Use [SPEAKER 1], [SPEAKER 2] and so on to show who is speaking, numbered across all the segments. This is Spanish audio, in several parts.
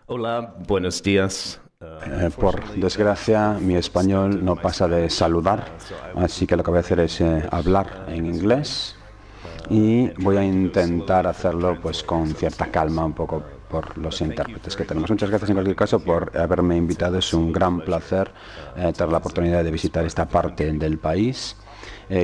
[SPEAKER 1] Hola, buenos días.
[SPEAKER 2] Por desgracia, mi español no pasa de saludar, así que lo que voy a hacer es hablar en inglés y voy a intentar hacerlo pues con cierta calma, un poco por los intérpretes que tenemos. Muchas gracias en cualquier caso por haberme invitado. Es un gran placer tener la oportunidad de visitar esta parte del país.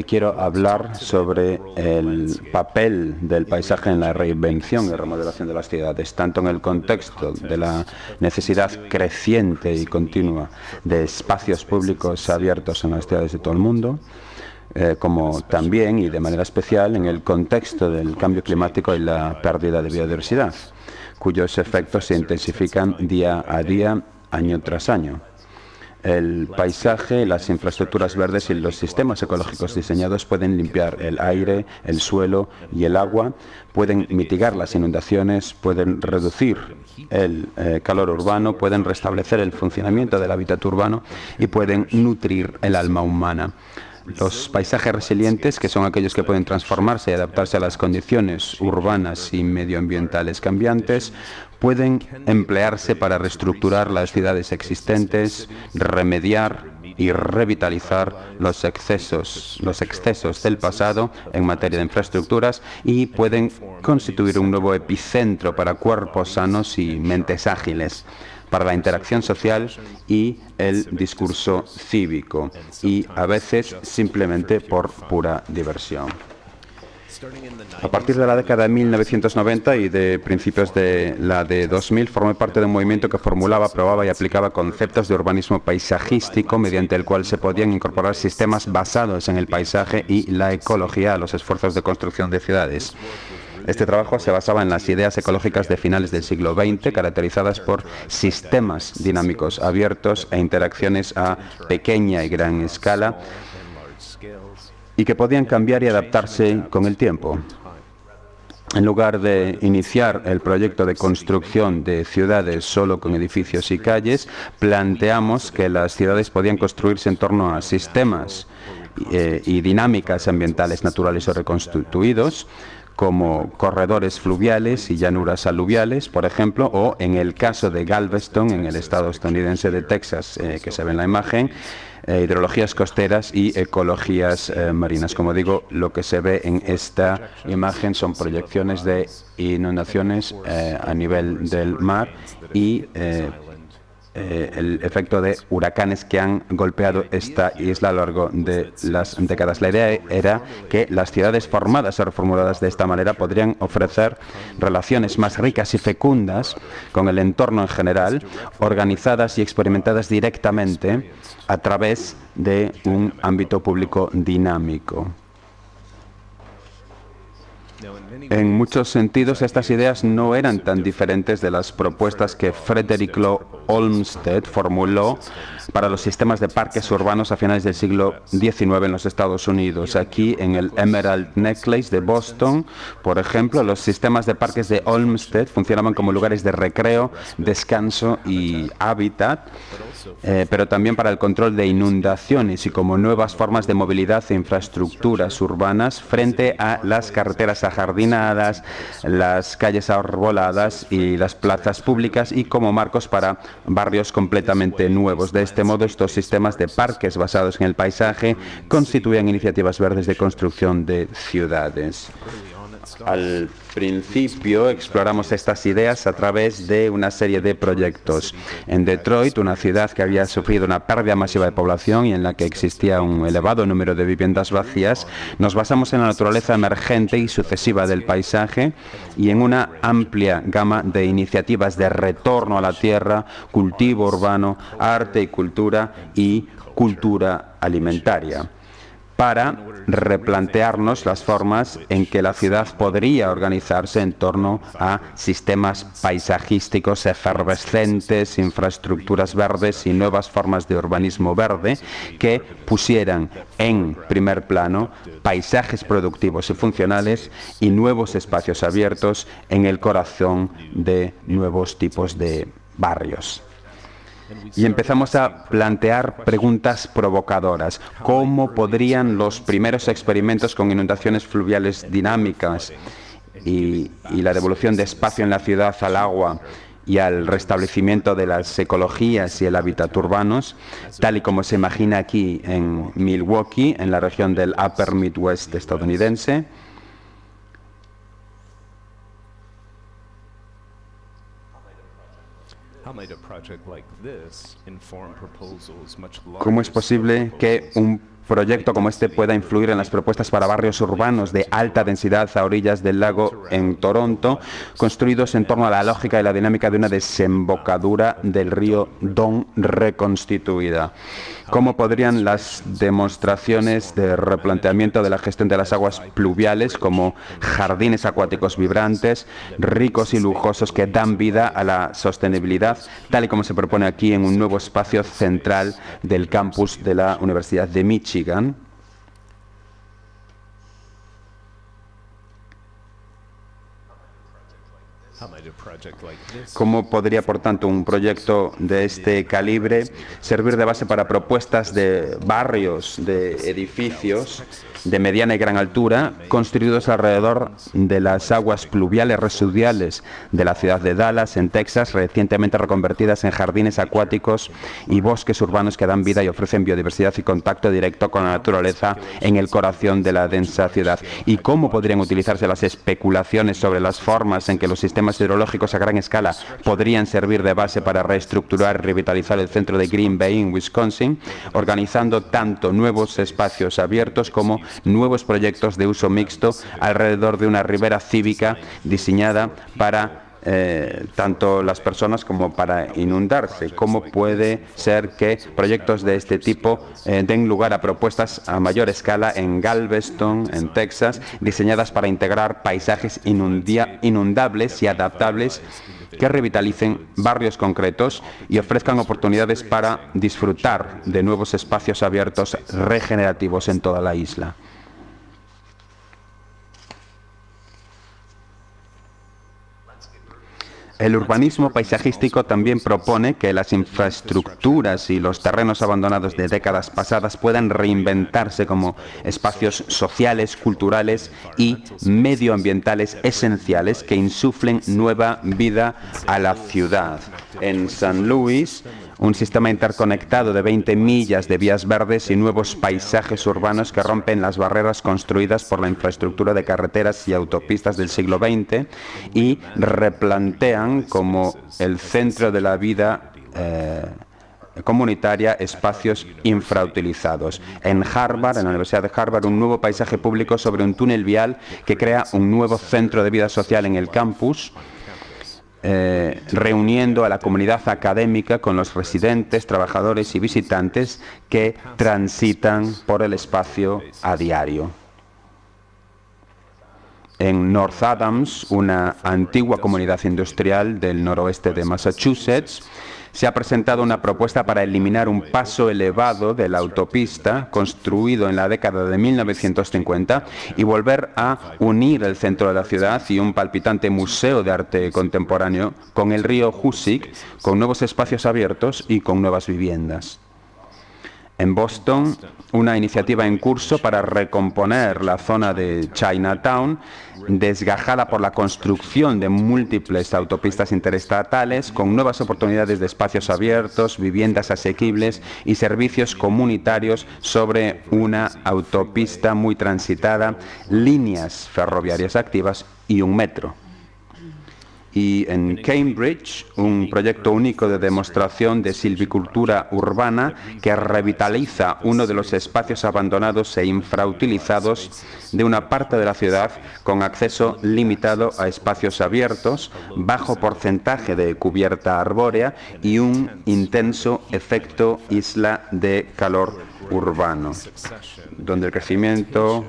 [SPEAKER 2] Quiero hablar sobre el papel del paisaje en la reinvención y remodelación de las ciudades, tanto en el contexto de la necesidad creciente y continua de espacios públicos abiertos en las ciudades de todo el mundo, como también y de manera especial en el contexto del cambio climático y la pérdida de biodiversidad, cuyos efectos se intensifican día a día, año tras año. El paisaje, las infraestructuras verdes y los sistemas ecológicos diseñados pueden limpiar el aire, el suelo y el agua, pueden mitigar las inundaciones, pueden reducir el calor urbano, pueden restablecer el funcionamiento del hábitat urbano y pueden nutrir el alma humana. Los paisajes resilientes, que son aquellos que pueden transformarse y adaptarse a las condiciones urbanas y medioambientales cambiantes, pueden emplearse para reestructurar las ciudades existentes, remediar y revitalizar los excesos del pasado en materia de infraestructuras y pueden constituir un nuevo epicentro para cuerpos sanos y mentes ágiles, para la interacción social y el discurso cívico, y a veces simplemente por pura diversión. A partir de la década de 1990 y de principios de la de 2000, formé parte de un movimiento que formulaba, probaba y aplicaba conceptos de urbanismo paisajístico, mediante el cual se podían incorporar sistemas basados en el paisaje y la ecología a los esfuerzos de construcción de ciudades. Este trabajo se basaba en las ideas ecológicas de finales del siglo XX, caracterizadas por sistemas dinámicos abiertos e interacciones a pequeña y gran escala, y que podían cambiar y adaptarse con el tiempo. En lugar de iniciar el proyecto de construcción de ciudades solo con edificios y calles, planteamos que las ciudades podían construirse en torno a sistemas y dinámicas ambientales naturales o reconstituidos, como corredores fluviales y llanuras aluviales, por ejemplo, o en el caso de Galveston, en el estado estadounidense de Texas, que se ve en la imagen, hidrologías costeras y ecologías marinas. Como digo, lo que se ve en esta imagen son proyecciones de inundaciones a nivel del mar y el efecto de huracanes que han golpeado esta isla a lo largo de las décadas. La idea era que las ciudades formadas o reformuladas de esta manera podrían ofrecer relaciones más ricas y fecundas con el entorno en general, organizadas y experimentadas directamente a través de un ámbito público dinámico. En muchos sentidos, estas ideas no eran tan diferentes de las propuestas que Frederick Law Olmsted formuló para los sistemas de parques urbanos a finales del siglo XIX en los Estados Unidos. Aquí, en el Emerald Necklace de Boston, por ejemplo, los sistemas de parques de Olmsted funcionaban como lugares de recreo, descanso y hábitat, pero también para el control de inundaciones y como nuevas formas de movilidad e infraestructuras urbanas frente a las carreteras ajardinadas, las calles arboladas y las plazas públicas, y como marcos para barrios completamente nuevos. De este modo, estos sistemas de parques basados en el paisaje constituían iniciativas verdes de construcción de ciudades. Al principio exploramos estas ideas a través de una serie de proyectos. En Detroit, una ciudad que había sufrido una pérdida masiva de población y en la que existía un elevado número de viviendas vacías, nos basamos en la naturaleza emergente y sucesiva del paisaje y en una amplia gama de iniciativas de retorno a la tierra, cultivo urbano, arte y cultura alimentaria, para replantearnos las formas en que la ciudad podría organizarse en torno a sistemas paisajísticos efervescentes, infraestructuras verdes y nuevas formas de urbanismo verde que pusieran en primer plano paisajes productivos y funcionales y nuevos espacios abiertos en el corazón de nuevos tipos de barrios. Y empezamos a plantear preguntas provocadoras. ¿Cómo podrían los primeros experimentos con inundaciones fluviales dinámicas y la devolución de espacio en la ciudad al agua y al restablecimiento de las ecologías y el hábitat urbanos, tal y como se imagina aquí en Milwaukee, en la región del Upper Midwest estadounidense. ¿Cómo es posible que un proyecto como este pueda influir en las propuestas para barrios urbanos de alta densidad a orillas del lago en Toronto, construidos en torno a la lógica y la dinámica de una desembocadura del río Don reconstituida? ¿Cómo podrían las demostraciones de replanteamiento de la gestión de las aguas pluviales, como jardines acuáticos vibrantes, ricos y lujosos que dan vida a la sostenibilidad, tal y como se propone aquí en un nuevo espacio central del campus de la Universidad de Michigan? ¿Cómo podría, por tanto, un proyecto de este calibre servir de base para propuestas de barrios, de edificios de mediana y gran altura, construidos alrededor de las aguas pluviales residuales de la ciudad de Dallas, en Texas, recientemente reconvertidas en jardines acuáticos y bosques urbanos que dan vida y ofrecen biodiversidad y contacto directo con la naturaleza en el corazón de la densa ciudad? ¿Y cómo podrían utilizarse las especulaciones sobre las formas en que los sistemas hidrológicos a gran escala podrían servir de base para reestructurar y revitalizar el centro de Green Bay, en Wisconsin, organizando tanto nuevos espacios abiertos como nuevos proyectos de uso mixto alrededor de una ribera cívica diseñada para tanto las personas como para inundarse? ¿Cómo puede ser que proyectos de este tipo den lugar a propuestas a mayor escala en Galveston, en Texas, diseñadas para integrar paisajes inundables y adaptables que revitalicen barrios concretos y ofrezcan oportunidades para disfrutar de nuevos espacios abiertos regenerativos en toda la isla? El urbanismo paisajístico también propone que las infraestructuras y los terrenos abandonados de décadas pasadas puedan reinventarse como espacios sociales, culturales y medioambientales esenciales que insuflen nueva vida a la ciudad. En San Luis, un sistema interconectado de 20 millas de vías verdes y nuevos paisajes urbanos que rompen las barreras construidas por la infraestructura de carreteras y autopistas del siglo XX y replantean como el centro de la vida comunitaria espacios infrautilizados. En Harvard, en la Universidad de Harvard, un nuevo paisaje público sobre un túnel vial que crea un nuevo centro de vida social en el campus, reuniendo a la comunidad académica con los residentes, trabajadores y visitantes que transitan por el espacio a diario. En North Adams, una antigua comunidad industrial del noroeste de Massachusetts, se ha presentado una propuesta para eliminar un paso elevado de la autopista construido en la década de 1950 y volver a unir el centro de la ciudad y un palpitante museo de arte contemporáneo con el río Hoosick, con nuevos espacios abiertos y con nuevas viviendas. En Boston, una iniciativa en curso para recomponer la zona de Chinatown, desgajada por la construcción de múltiples autopistas interestatales, con nuevas oportunidades de espacios abiertos, viviendas asequibles y servicios comunitarios sobre una autopista muy transitada, líneas ferroviarias activas y un metro. Y en Cambridge, un proyecto único de demostración de silvicultura urbana que revitaliza uno de los espacios abandonados e infrautilizados de una parte de la ciudad con acceso limitado a espacios abiertos, bajo porcentaje de cubierta arbórea y un intenso efecto isla de calor urbano, donde el crecimiento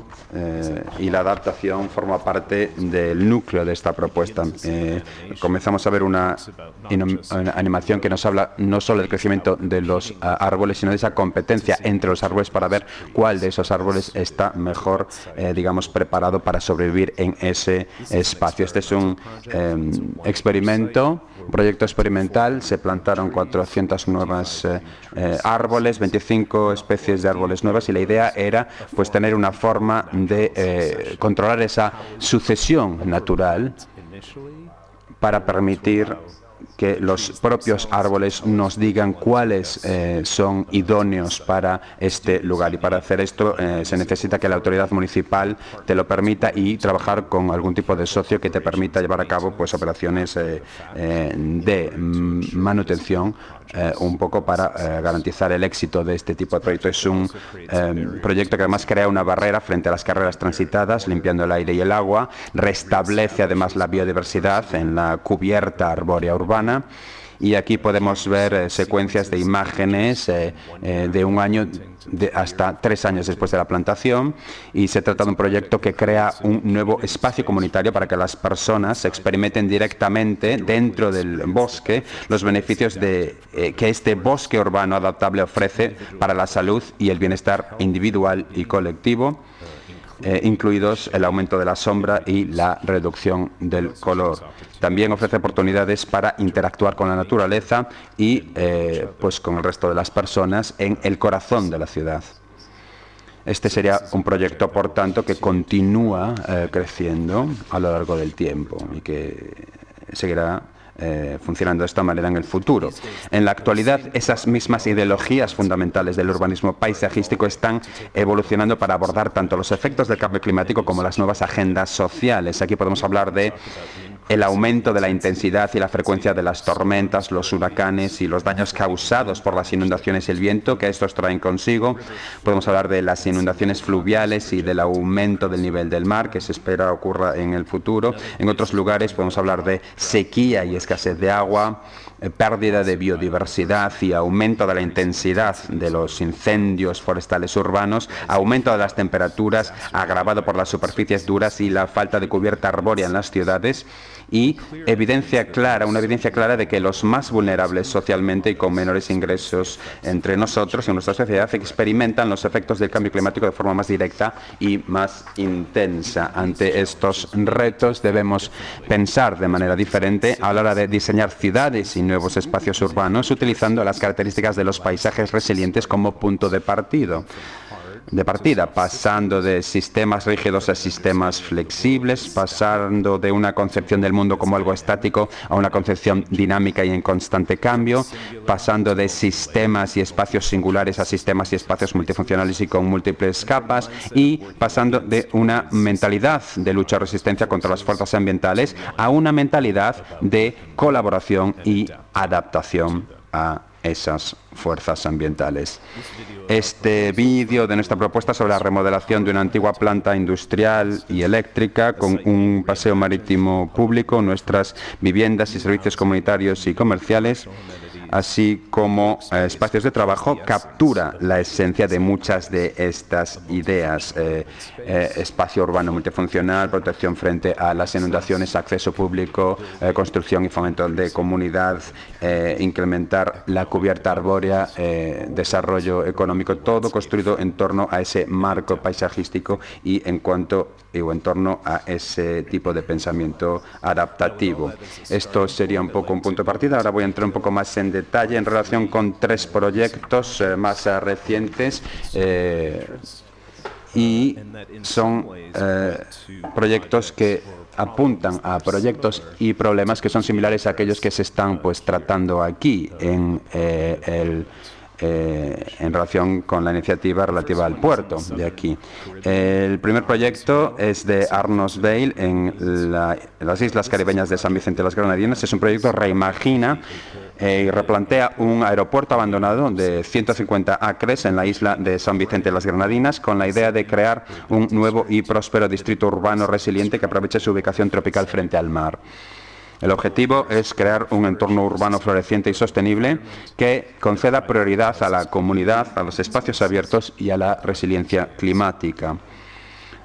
[SPEAKER 2] y la adaptación forma parte del núcleo de esta propuesta. Comenzamos a ver una animación que nos habla no solo del crecimiento de los árboles, sino de esa competencia entre los árboles para ver cuál de esos árboles está mejor, digamos, preparado para sobrevivir en ese espacio. Este es un experimento, un proyecto experimental. Se plantaron 400 nuevos árboles, 25 especies de árboles nuevas, y la idea era pues tener una forma de controlar esa sucesión natural para permitir que los propios árboles nos digan cuáles son idóneos para este lugar. Y para hacer esto se necesita que la autoridad municipal te lo permita y trabajar con algún tipo de socio que te permita llevar a cabo pues operaciones de manutención un poco para garantizar el éxito de este tipo de proyecto. Es un proyecto que además crea una barrera frente a las carreras transitadas, limpiando el aire y el agua, restablece además la biodiversidad en la cubierta arbórea urbana. Y aquí podemos ver secuencias de imágenes de un año hasta 3 años después de la plantación, y se trata de un proyecto que crea un nuevo espacio comunitario para que las personas experimenten directamente dentro del bosque los beneficios que este bosque urbano adaptable ofrece para la salud y el bienestar individual y colectivo, incluidos el aumento de la sombra y la reducción del color. También ofrece oportunidades para interactuar con la naturaleza y pues con el resto de las personas en el corazón de la ciudad. Este sería un proyecto, por tanto, que continúa creciendo a lo largo del tiempo y que seguirá funcionando de esta manera en el futuro. En la actualidad, esas mismas ideologías fundamentales del urbanismo paisajístico están evolucionando para abordar tanto los efectos del cambio climático como las nuevas agendas sociales. Aquí podemos hablar de el aumento de la intensidad y la frecuencia de las tormentas, los huracanes y los daños causados por las inundaciones y el viento que estos traen consigo. Podemos hablar de las inundaciones fluviales y del aumento del nivel del mar que se espera ocurra en el futuro. En otros lugares podemos hablar de sequía y escasez de agua, pérdida de biodiversidad y aumento de la intensidad de los incendios forestales urbanos, aumento de las temperaturas agravado por las superficies duras y la falta de cubierta arbórea en las ciudades, y una evidencia clara de que los más vulnerables socialmente y con menores ingresos entre nosotros y en nuestra sociedad experimentan los efectos del cambio climático de forma más directa y más intensa. Ante estos retos debemos pensar de manera diferente a la hora de diseñar ciudades y nuevos espacios urbanos, utilizando las características de los paisajes resilientes como punto de partida, pasando de sistemas rígidos a sistemas flexibles, pasando de una concepción del mundo como algo estático a una concepción dinámica y en constante cambio, pasando de sistemas y espacios singulares a sistemas y espacios multifuncionales y con múltiples capas, y pasando de una mentalidad de lucha o resistencia contra las fuerzas ambientales a una mentalidad de colaboración y adaptación a esas fuerzas ambientales. Este vídeo de nuestra propuesta sobre la remodelación de una antigua planta industrial y eléctrica con un paseo marítimo público, nuestras viviendas y servicios comunitarios y comerciales, así como espacios de trabajo, captura la esencia de muchas de estas ideas. Espacio urbano multifuncional, protección frente a las inundaciones, acceso público, construcción y fomento de comunidad, incrementar la cubierta arbórea, desarrollo económico, todo construido en torno a ese marco paisajístico y en torno a ese tipo de pensamiento adaptativo. Esto sería un poco un punto de partida. Ahora voy a entrar un poco más en detalle en relación con 3 proyectos más recientes y son proyectos que apuntan a proyectos y problemas que son similares a aquellos que se están tratando aquí en relación con la iniciativa relativa al puerto de aquí. El primer proyecto es de Arnos Vale en las islas caribeñas de San Vicente de las Granadinas. Es un proyecto que reimagina y replantea un aeropuerto abandonado de 150 acres en la isla de San Vicente de las Granadinas, con la idea de crear un nuevo y próspero distrito urbano resiliente que aproveche su ubicación tropical frente al mar. El objetivo es crear un entorno urbano floreciente y sostenible que conceda prioridad a la comunidad, a los espacios abiertos y a la resiliencia climática.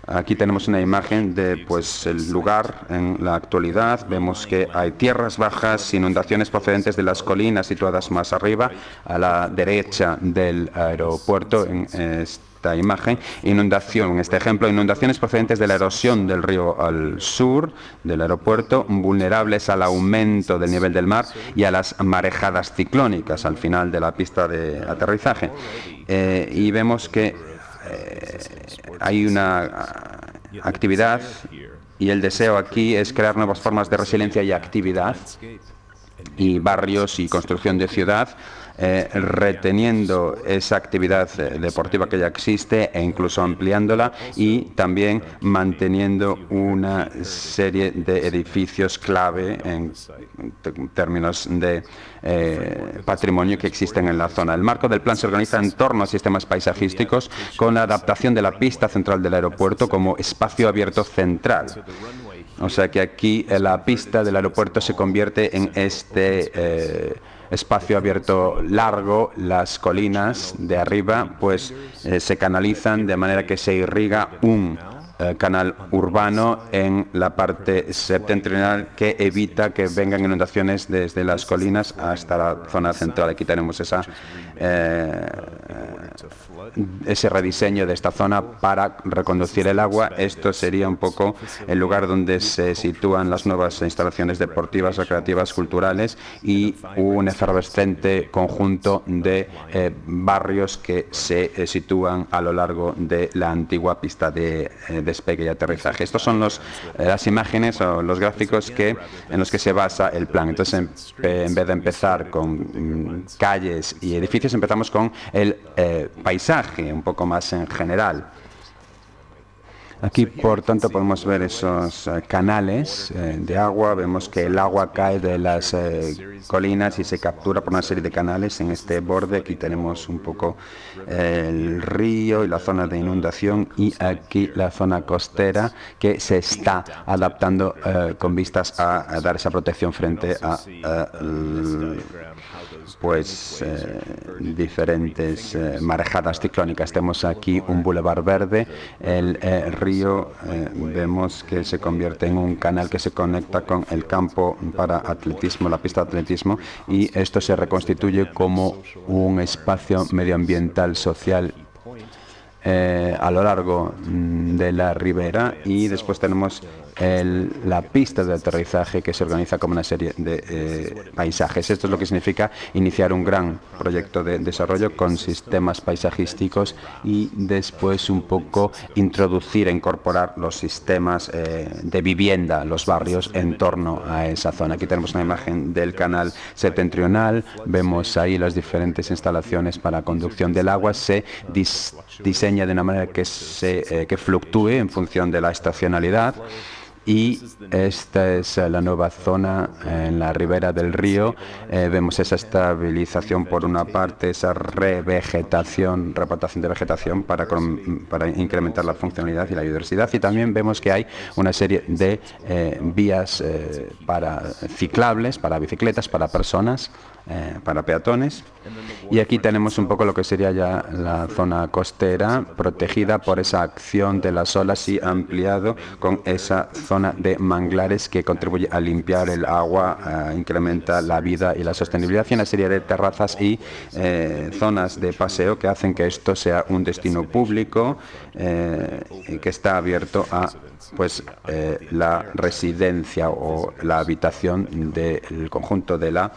[SPEAKER 2] Aquí tenemos una imagen de el lugar en la actualidad. Vemos que hay tierras bajas, inundaciones procedentes de las colinas situadas más arriba, a la derecha del aeropuerto en esta imagen. Inundación, en este ejemplo, inundaciones procedentes de la erosión del río al sur del aeropuerto, vulnerables al aumento del nivel del mar y a las marejadas ciclónicas al final de la pista de aterrizaje. Y vemos que hay una actividad y el deseo aquí es crear nuevas formas de resiliencia y actividad y barrios y construcción de ciudad, reteniendo esa actividad deportiva que ya existe e incluso ampliándola, y también manteniendo una serie de edificios clave en términos de patrimonio que existen en la zona. El marco del plan se organiza en torno a sistemas paisajísticos, con la adaptación de la pista central del aeropuerto como espacio abierto central. O sea que aquí la pista del aeropuerto se convierte en este espacio abierto largo. Las colinas de arriba pues se canalizan de manera que se irriga un canal urbano en la parte septentrional que evita que vengan inundaciones desde las colinas hasta la zona central. Aquí tenemos ese rediseño de esta zona para reconducir el agua. Esto sería un poco el lugar donde se sitúan las nuevas instalaciones deportivas, recreativas, culturales, y un efervescente conjunto de barrios que se sitúan a lo largo de la antigua pista de despegue y aterrizaje. Estos son las imágenes o los gráficos en los que se basa el plan. Entonces, en vez de empezar con calles y edificios, empezamos con el paisaje, un poco más en general. Aquí, por tanto, podemos ver esos canales de agua. Vemos que el agua cae de las colinas y se captura por una serie de canales en este borde. Aquí tenemos un poco el río y la zona de inundación, y aquí la zona costera que se está adaptando con vistas a dar esa protección frente a diferentes marejadas ciclónicas. Tenemos aquí un bulevar verde. El río vemos que se convierte en un canal que se conecta con el campo para atletismo, la pista de atletismo, y esto se reconstituye como un espacio medioambiental social a lo largo de la ribera. Y después tenemos la pista de aterrizaje, que se organiza como una serie de paisajes. Esto es lo que significa iniciar un gran proyecto de desarrollo con sistemas paisajísticos, y después un poco introducir e incorporar los sistemas de vivienda, los barrios en torno a esa zona. Aquí tenemos una imagen del canal septentrional. Vemos ahí las diferentes instalaciones para conducción del agua. Se diseña de una manera que fluctúe en función de la estacionalidad. Y esta es la nueva zona en la ribera del río. Vemos esa estabilización por una parte, esa repartación de vegetación para incrementar la funcionalidad y la biodiversidad. Y también vemos que hay una serie de vías para ciclables, para bicicletas, para personas, para peatones. Y aquí tenemos un poco lo que sería ya la zona costera, protegida por esa acción de las olas y ampliado con esa zona de manglares que contribuye a limpiar el agua, incrementa la vida y la sostenibilidad, y una serie de terrazas y zonas de paseo que hacen que esto sea un destino público que está abierto a la residencia o la habitación del conjunto de la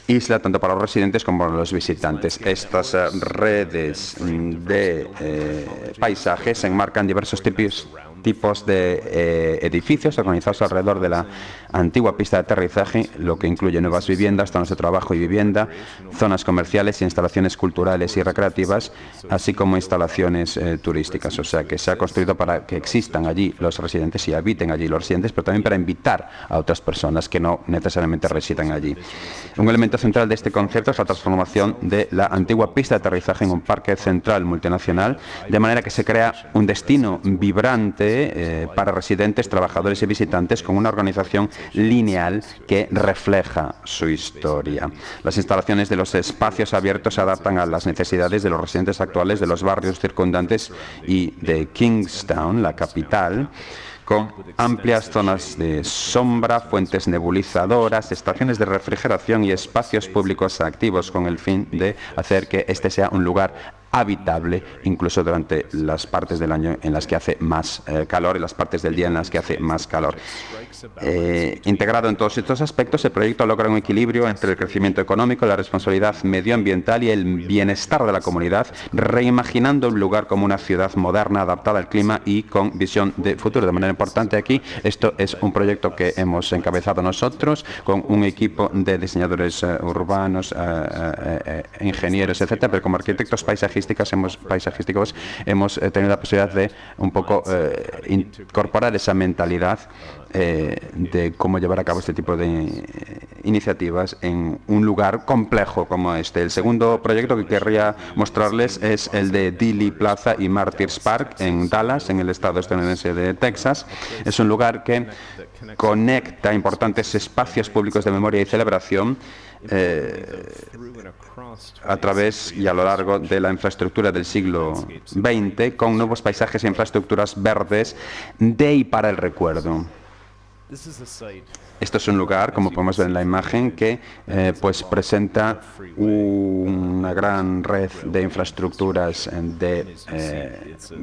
[SPEAKER 2] isla, tanto para los residentes como para los visitantes. Estas redes de paisajes se enmarcan diversos tipos de edificios organizados alrededor de la antigua pista de aterrizaje, lo que incluye nuevas viviendas, zonas de trabajo y vivienda, zonas comerciales y instalaciones culturales y recreativas, así como instalaciones turísticas. O sea, que se ha construido para que existan allí los residentes y habiten allí los residentes, pero también para invitar a otras personas que no necesariamente residan allí. Un elemento central de este concepto es la transformación de la antigua pista de aterrizaje en un parque central multinacional, de manera que se crea un destino vibrante para residentes, trabajadores y visitantes, con una organización lineal que refleja su historia. Las instalaciones de los espacios abiertos se adaptan a las necesidades de los residentes actuales de los barrios circundantes y de Kingstown, la capital, con amplias zonas de sombra, fuentes nebulizadoras, estaciones de refrigeración y espacios públicos activos, con el fin de hacer que este sea un lugar habitable, incluso durante las partes del año en las que hace más calor y las partes del día en las que hace más calor. Integrado en todos estos aspectos, el proyecto logra un equilibrio entre el crecimiento económico, la responsabilidad medioambiental y el bienestar de la comunidad, reimaginando el lugar como una ciudad moderna, adaptada al clima y con visión de futuro. De manera importante aquí, esto es un proyecto que hemos encabezado nosotros con un equipo de diseñadores urbanos, ingenieros, etcétera, pero como arquitectos paisajísticos hemos tenido la posibilidad de un poco incorporar esa mentalidad de cómo llevar a cabo este tipo de iniciativas en un lugar complejo como este. El segundo proyecto que querría mostrarles es el de Dealey Plaza y Martyrs Park en Dallas, en el estado estadounidense de Texas. Es un lugar que conecta importantes espacios públicos de memoria y celebración a través y a lo largo de la infraestructura del siglo XX, con nuevos paisajes e infraestructuras verdes de y para el recuerdo. Esto es un lugar, como podemos ver en la imagen, que pues presenta una gran red de infraestructuras de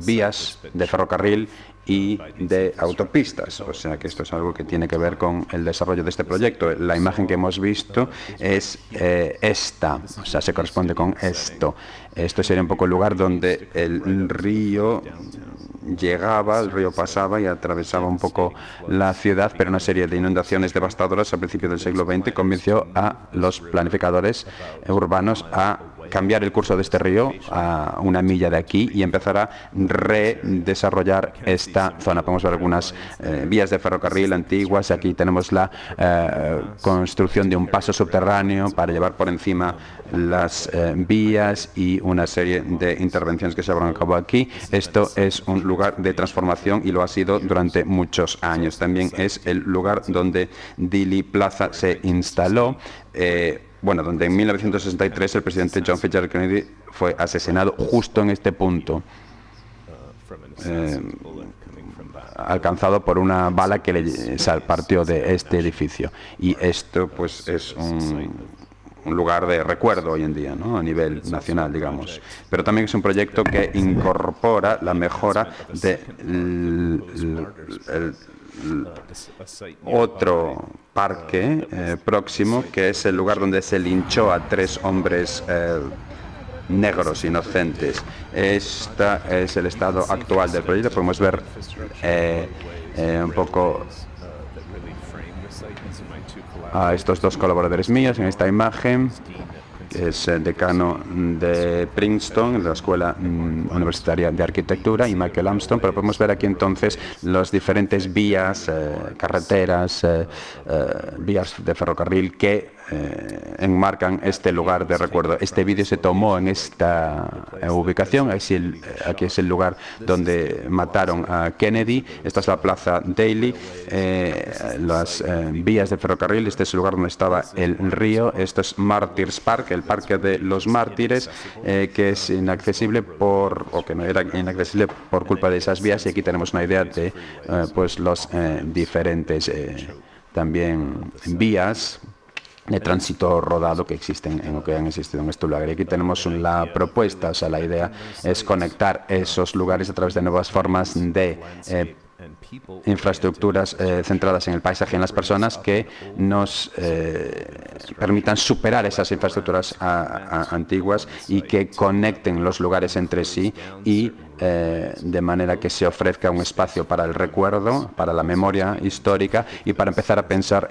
[SPEAKER 2] vías de ferrocarril y de autopistas. O sea que esto es algo que tiene que ver con el desarrollo de este proyecto. La imagen que hemos visto es esta, o sea, se corresponde con esto. Esto sería un poco el lugar donde el río llegaba, el río pasaba y atravesaba un poco la ciudad, pero una serie de inundaciones devastadoras a principios del siglo XX convenció a los planificadores urbanos a cambiar el curso de este río a una milla de aquí y empezar a redesarrollar esta zona. Podemos ver algunas vías de ferrocarril antiguas. Aquí tenemos la construcción de un paso subterráneo para llevar por encima las vías y una serie de intervenciones que se llevaron a cabo aquí. Esto es un lugar de transformación y lo ha sido durante muchos años. También es el lugar donde Dealey Plaza se instaló. Donde en 1963 el presidente John Fitzgerald Kennedy fue asesinado justo en este punto, alcanzado por una bala que le partió de este edificio. Y esto pues es un lugar de recuerdo hoy en día, ¿no? A nivel nacional, digamos. Pero también es un proyecto que incorpora la mejora de otro parque próximo, que es el lugar donde se linchó a 3 hombres negros inocentes. Este es el estado actual del proyecto. Podemos ver un poco a estos 2 colaboradores míos en esta imagen. Es decano de Princeton, de la Escuela Universitaria de Arquitectura, y Michael Armstrong, pero podemos ver aquí entonces las diferentes vías, carreteras, vías de ferrocarril que enmarcan este lugar de recuerdo. Este vídeo se tomó en esta ubicación. Aquí es el lugar donde mataron a Kennedy. Esta es la Plaza Dealey, las vías de ferrocarril. Este es el lugar donde estaba el río. Esto es Martyrs Park, el Parque de los Mártires, que es inaccesible que no era inaccesible por culpa de esas vías. Y aquí tenemos una idea de pues los diferentes también vías de tránsito rodado que existen que han existido en este lugar. Y aquí tenemos la propuesta, o sea, la idea es conectar esos lugares a través de nuevas formas de infraestructuras centradas en el paisaje y en las personas que nos permitan superar esas infraestructuras antiguas y que conecten los lugares entre sí y de manera que se ofrezca un espacio para el recuerdo, para la memoria histórica y para empezar a pensar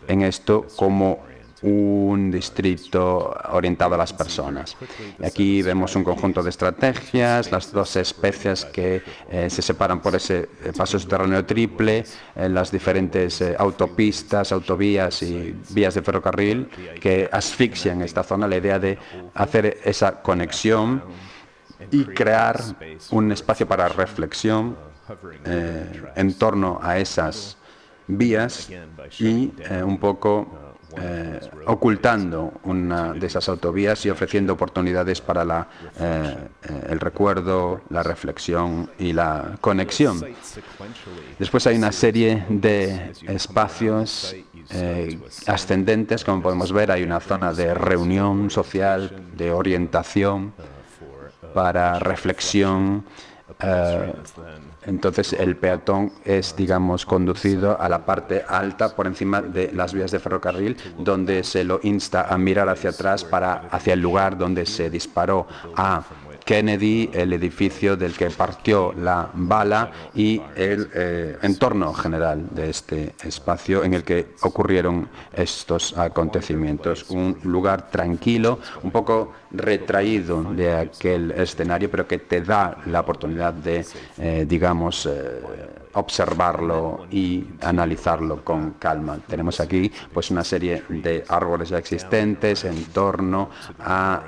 [SPEAKER 2] en esto como un distrito orientado a las personas. Y aquí vemos un conjunto de estrategias, las 2 especies que se separan por ese paso subterráneo triple, las diferentes autopistas, autovías y vías de ferrocarril que asfixian esta zona, la idea de hacer esa conexión y crear un espacio para reflexión en torno a esas vías y un poco ocultando una de esas autovías y ofreciendo oportunidades para el recuerdo, la reflexión y la conexión. Después hay una serie de espacios ascendentes, como podemos ver. Hay una zona de reunión social, de orientación, para reflexión. Entonces el peatón es, digamos, conducido a la parte alta por encima de las vías de ferrocarril, donde se lo insta a mirar hacia atrás hacia el lugar donde se disparó a Kennedy, el edificio del que partió la bala y el entorno general de este espacio en el que ocurrieron estos acontecimientos. Un lugar tranquilo, un poco retraído de aquel escenario, pero que te da la oportunidad de, digamos, observarlo y analizarlo con calma. Tenemos aquí pues una serie de árboles ya existentes en torno a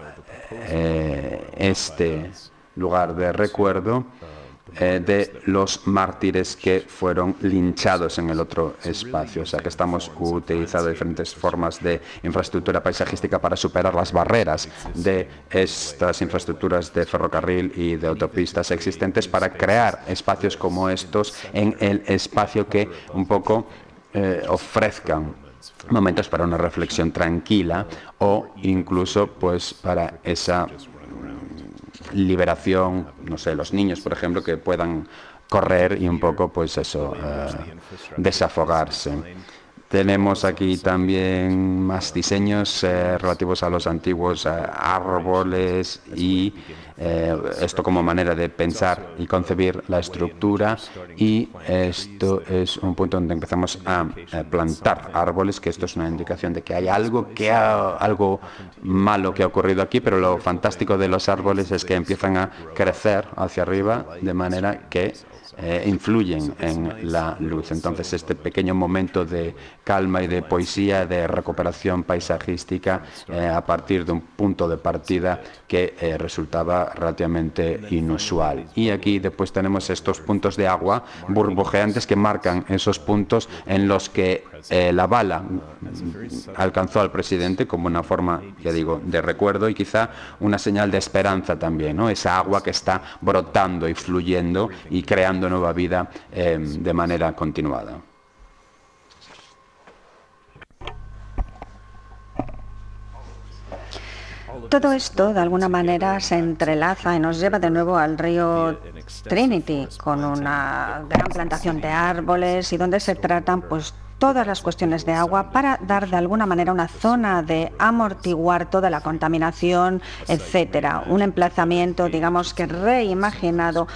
[SPEAKER 2] este lugar de recuerdo de los mártires que fueron linchados en el otro espacio. O sea que estamos utilizando diferentes formas de infraestructura paisajística para superar las barreras de estas infraestructuras de ferrocarril y de autopistas existentes para crear espacios como estos en el espacio que un poco ofrezcan momentos para una reflexión tranquila o incluso pues para esa liberación, no sé, los niños, por ejemplo, que puedan correr y un poco, pues eso, desafogarse. Tenemos aquí también más diseños relativos a los antiguos árboles y esto como manera de pensar y concebir la estructura, y esto es un punto donde empezamos a plantar árboles, que esto es una indicación de que hay algo malo que ha ocurrido aquí, pero lo fantástico de los árboles es que empiezan a crecer hacia arriba de manera que influyen en la luz. Entonces, este pequeño momento de calma y de poesía, de recuperación paisajística, a partir de un punto de partida que resultaba relativamente inusual. Y aquí después tenemos estos puntos de agua burbujeantes que marcan esos puntos en los que la bala alcanzó al presidente como una forma, ya digo, de recuerdo y quizá una señal de esperanza también, ¿no? Esa agua que está brotando y fluyendo y creando nueva vida de manera continuada.
[SPEAKER 3] Todo esto, de alguna manera, se entrelaza y nos lleva de nuevo al río Trinity, con una gran plantación de árboles y donde se tratan pues todas las cuestiones de agua para dar de alguna manera una zona de amortiguar toda la contaminación, etcétera. Un emplazamiento, digamos que reimaginado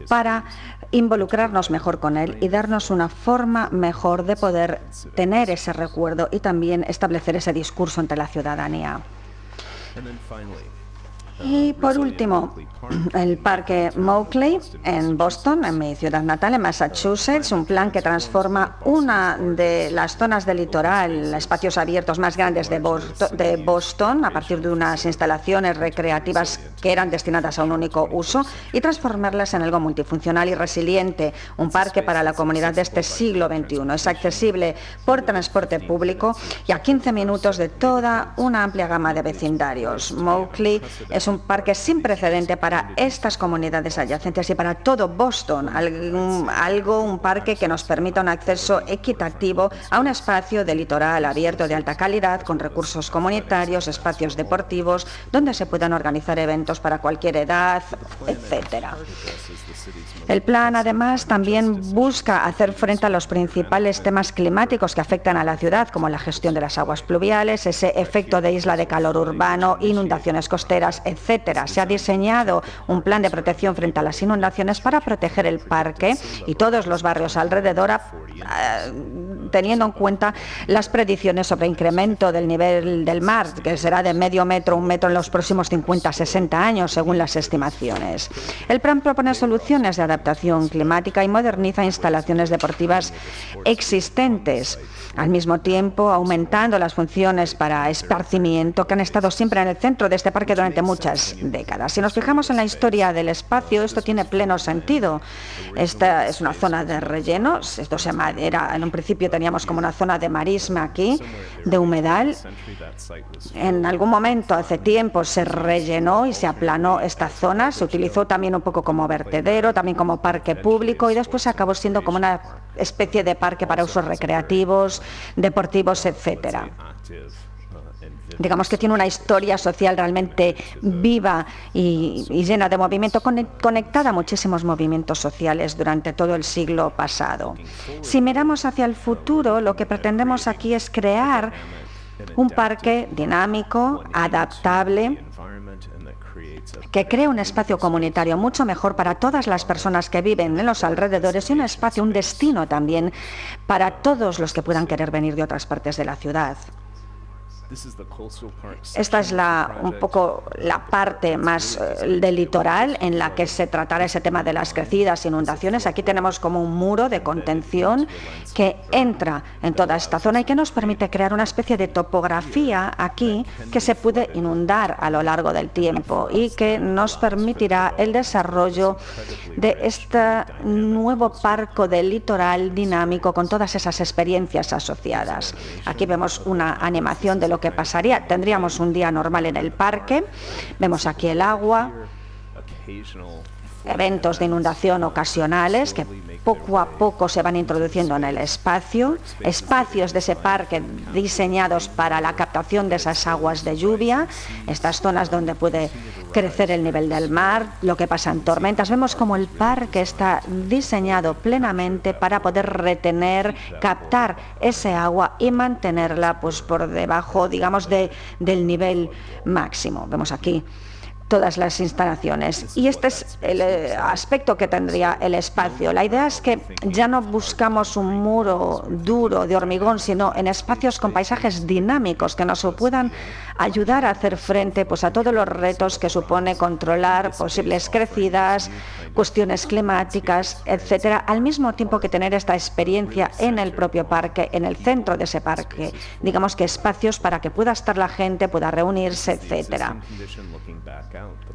[SPEAKER 3] para involucrarnos mejor con él y darnos una forma mejor de poder tener ese recuerdo y también establecer ese discurso entre la ciudadanía. Y por último, el Parque Mauchly en Boston, en mi ciudad natal, en Massachusetts, un plan que transforma una de las zonas del litoral, espacios abiertos más grandes de Boston, a partir de unas instalaciones recreativas que eran destinadas a un único uso, y transformarlas en algo multifuncional y resiliente, un parque para la comunidad de este siglo XXI. Es accesible por transporte público y a 15 minutos de toda una amplia gama de vecindarios. Mauchly es un parque sin precedente para estas comunidades adyacentes y para todo Boston, un parque que nos permita un acceso equitativo a un espacio de litoral abierto de alta calidad, con recursos comunitarios, espacios deportivos, donde se puedan organizar eventos para cualquier edad, etcétera. El plan, además, también busca hacer frente a los principales temas climáticos que afectan a la ciudad, como la gestión de las aguas pluviales, ese efecto de isla de calor urbano, inundaciones costeras, etcétera. Se ha diseñado un plan de protección frente a las inundaciones para proteger el parque y todos los barrios alrededor, teniendo en cuenta las predicciones sobre incremento del nivel del mar, que será de medio metro, 1 metro en los próximos 50-60 años, según las estimaciones. El plan propone soluciones de adaptación climática y moderniza instalaciones deportivas existentes, al mismo tiempo aumentando las funciones para esparcimiento que han estado siempre en el centro de este parque durante muchas décadas. Si nos fijamos en la historia del espacio, esto tiene pleno sentido. Esta es una zona de rellenos. Esto en un principio teníamos como una zona de marisma aquí, de humedal. En algún momento, hace tiempo, se rellenó y se aplanó esta zona. Se utilizó también un poco como vertedero, también como parque público, y después acabó siendo como una especie de parque para usos recreativos, deportivos, etcétera. digamos que tiene una historia social realmente viva y llena de movimiento, conectada a muchísimos movimientos sociales durante todo el siglo pasado. Si miramos hacia el futuro, lo que pretendemos aquí es crear un parque dinámico, adaptable, que cree un espacio comunitario mucho mejor para todas las personas que viven en los alrededores y un espacio, un destino también para todos los que puedan querer venir de otras partes de la ciudad. Esta es un poco la parte más del litoral en la que se tratará ese tema de las crecidas, inundaciones. Aquí tenemos como un muro de contención que entra en toda esta zona y que nos permite crear una especie de topografía aquí que se puede inundar a lo largo del tiempo y que nos permitirá el desarrollo de este nuevo parque del litoral dinámico con todas esas experiencias asociadas. Aquí vemos una animación de lo que pasaría. Tendríamos un día normal en el parque. Vemos aquí el agua, eventos de inundación ocasionales que poco a poco se van introduciendo en el espacio, espacios de ese parque diseñados para la captación de esas aguas de lluvia, estas zonas donde puede crecer el nivel del mar, lo que pasa en tormentas. Vemos como el parque está diseñado plenamente para poder retener, captar ese agua y mantenerla pues por debajo, digamos, del nivel máximo. Vemos aquí todas las instalaciones. Y este es el aspecto que tendría el espacio. La idea es que ya no buscamos un muro duro de hormigón, sino en espacios con paisajes dinámicos que nos puedan ayudar a hacer frente pues, a todos los retos que supone controlar posibles crecidas, cuestiones climáticas, etcétera, al mismo tiempo que tener esta experiencia en el propio parque, en el centro de ese parque. Digamos que espacios para que pueda estar la gente, pueda reunirse, etcétera.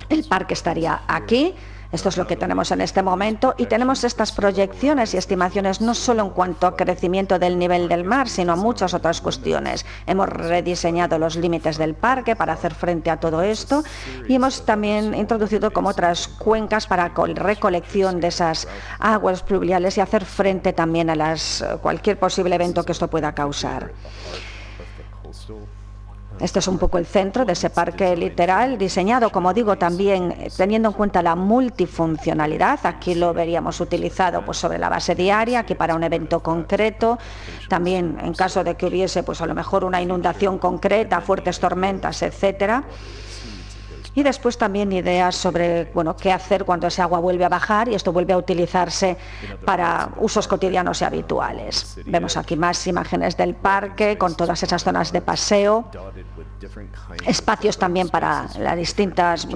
[SPEAKER 3] El parque estaría aquí. Esto es lo que tenemos en este momento y tenemos estas proyecciones y estimaciones no solo en cuanto a crecimiento del nivel del mar, sino a muchas otras cuestiones. Hemos rediseñado los límites del parque para hacer frente a todo esto y hemos también introducido como otras cuencas para recolección de esas aguas pluviales y hacer frente también a cualquier posible evento que esto pueda causar. Este es un poco el centro de ese parque literal, diseñado, como digo, también teniendo en cuenta la multifuncionalidad. Aquí lo veríamos utilizado pues, sobre la base diaria, aquí para un evento concreto, también en caso de que hubiese pues, a lo mejor una inundación concreta, fuertes tormentas, etcétera. Y después también ideas sobre qué hacer cuando ese agua vuelve a bajar y esto vuelve a utilizarse para usos cotidianos y habituales. Vemos aquí más imágenes del parque con todas esas zonas de paseo, espacios también para las distintas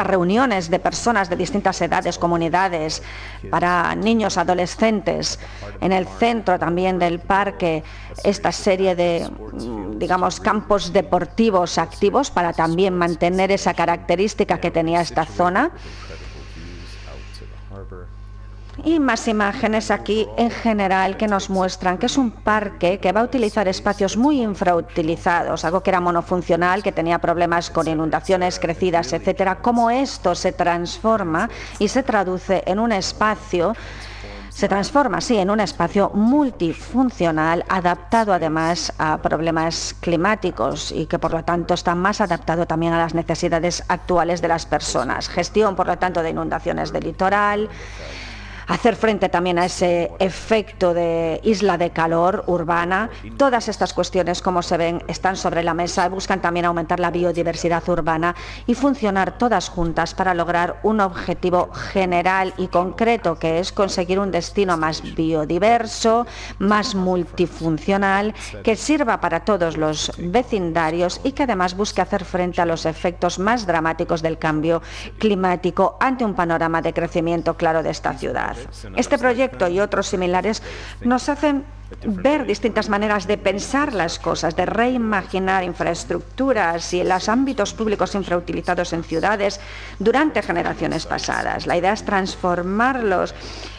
[SPEAKER 3] reuniones de personas de distintas edades, comunidades, para niños, adolescentes. En el centro también del parque esta serie de, digamos, campos deportivos activos para también mantener esa característica que tenía esta zona. Y más imágenes aquí en general que nos muestran que es un parque que va a utilizar espacios muy infrautilizados, algo que era monofuncional, que tenía problemas con inundaciones, crecidas, etcétera. Cómo esto se transforma y se traduce en un espacio, en un espacio multifuncional, adaptado además a problemas climáticos y que por lo tanto está más adaptado también a las necesidades actuales de las personas. Gestión, por lo tanto, de inundaciones del litoral, hacer frente también a ese efecto de isla de calor urbana. Todas estas cuestiones, como se ven, están sobre la mesa y buscan también aumentar la biodiversidad urbana y funcionar todas juntas para lograr un objetivo general y concreto, que es conseguir un destino más biodiverso, más multifuncional, que sirva para todos los vecindarios y que además busque hacer frente a los efectos más dramáticos del cambio climático ante un panorama de crecimiento claro de esta ciudad. Este proyecto y otros similares nos hacen ver distintas maneras de pensar las cosas, de reimaginar infraestructuras y los ámbitos públicos infrautilizados en ciudades durante generaciones pasadas. La idea es transformarlos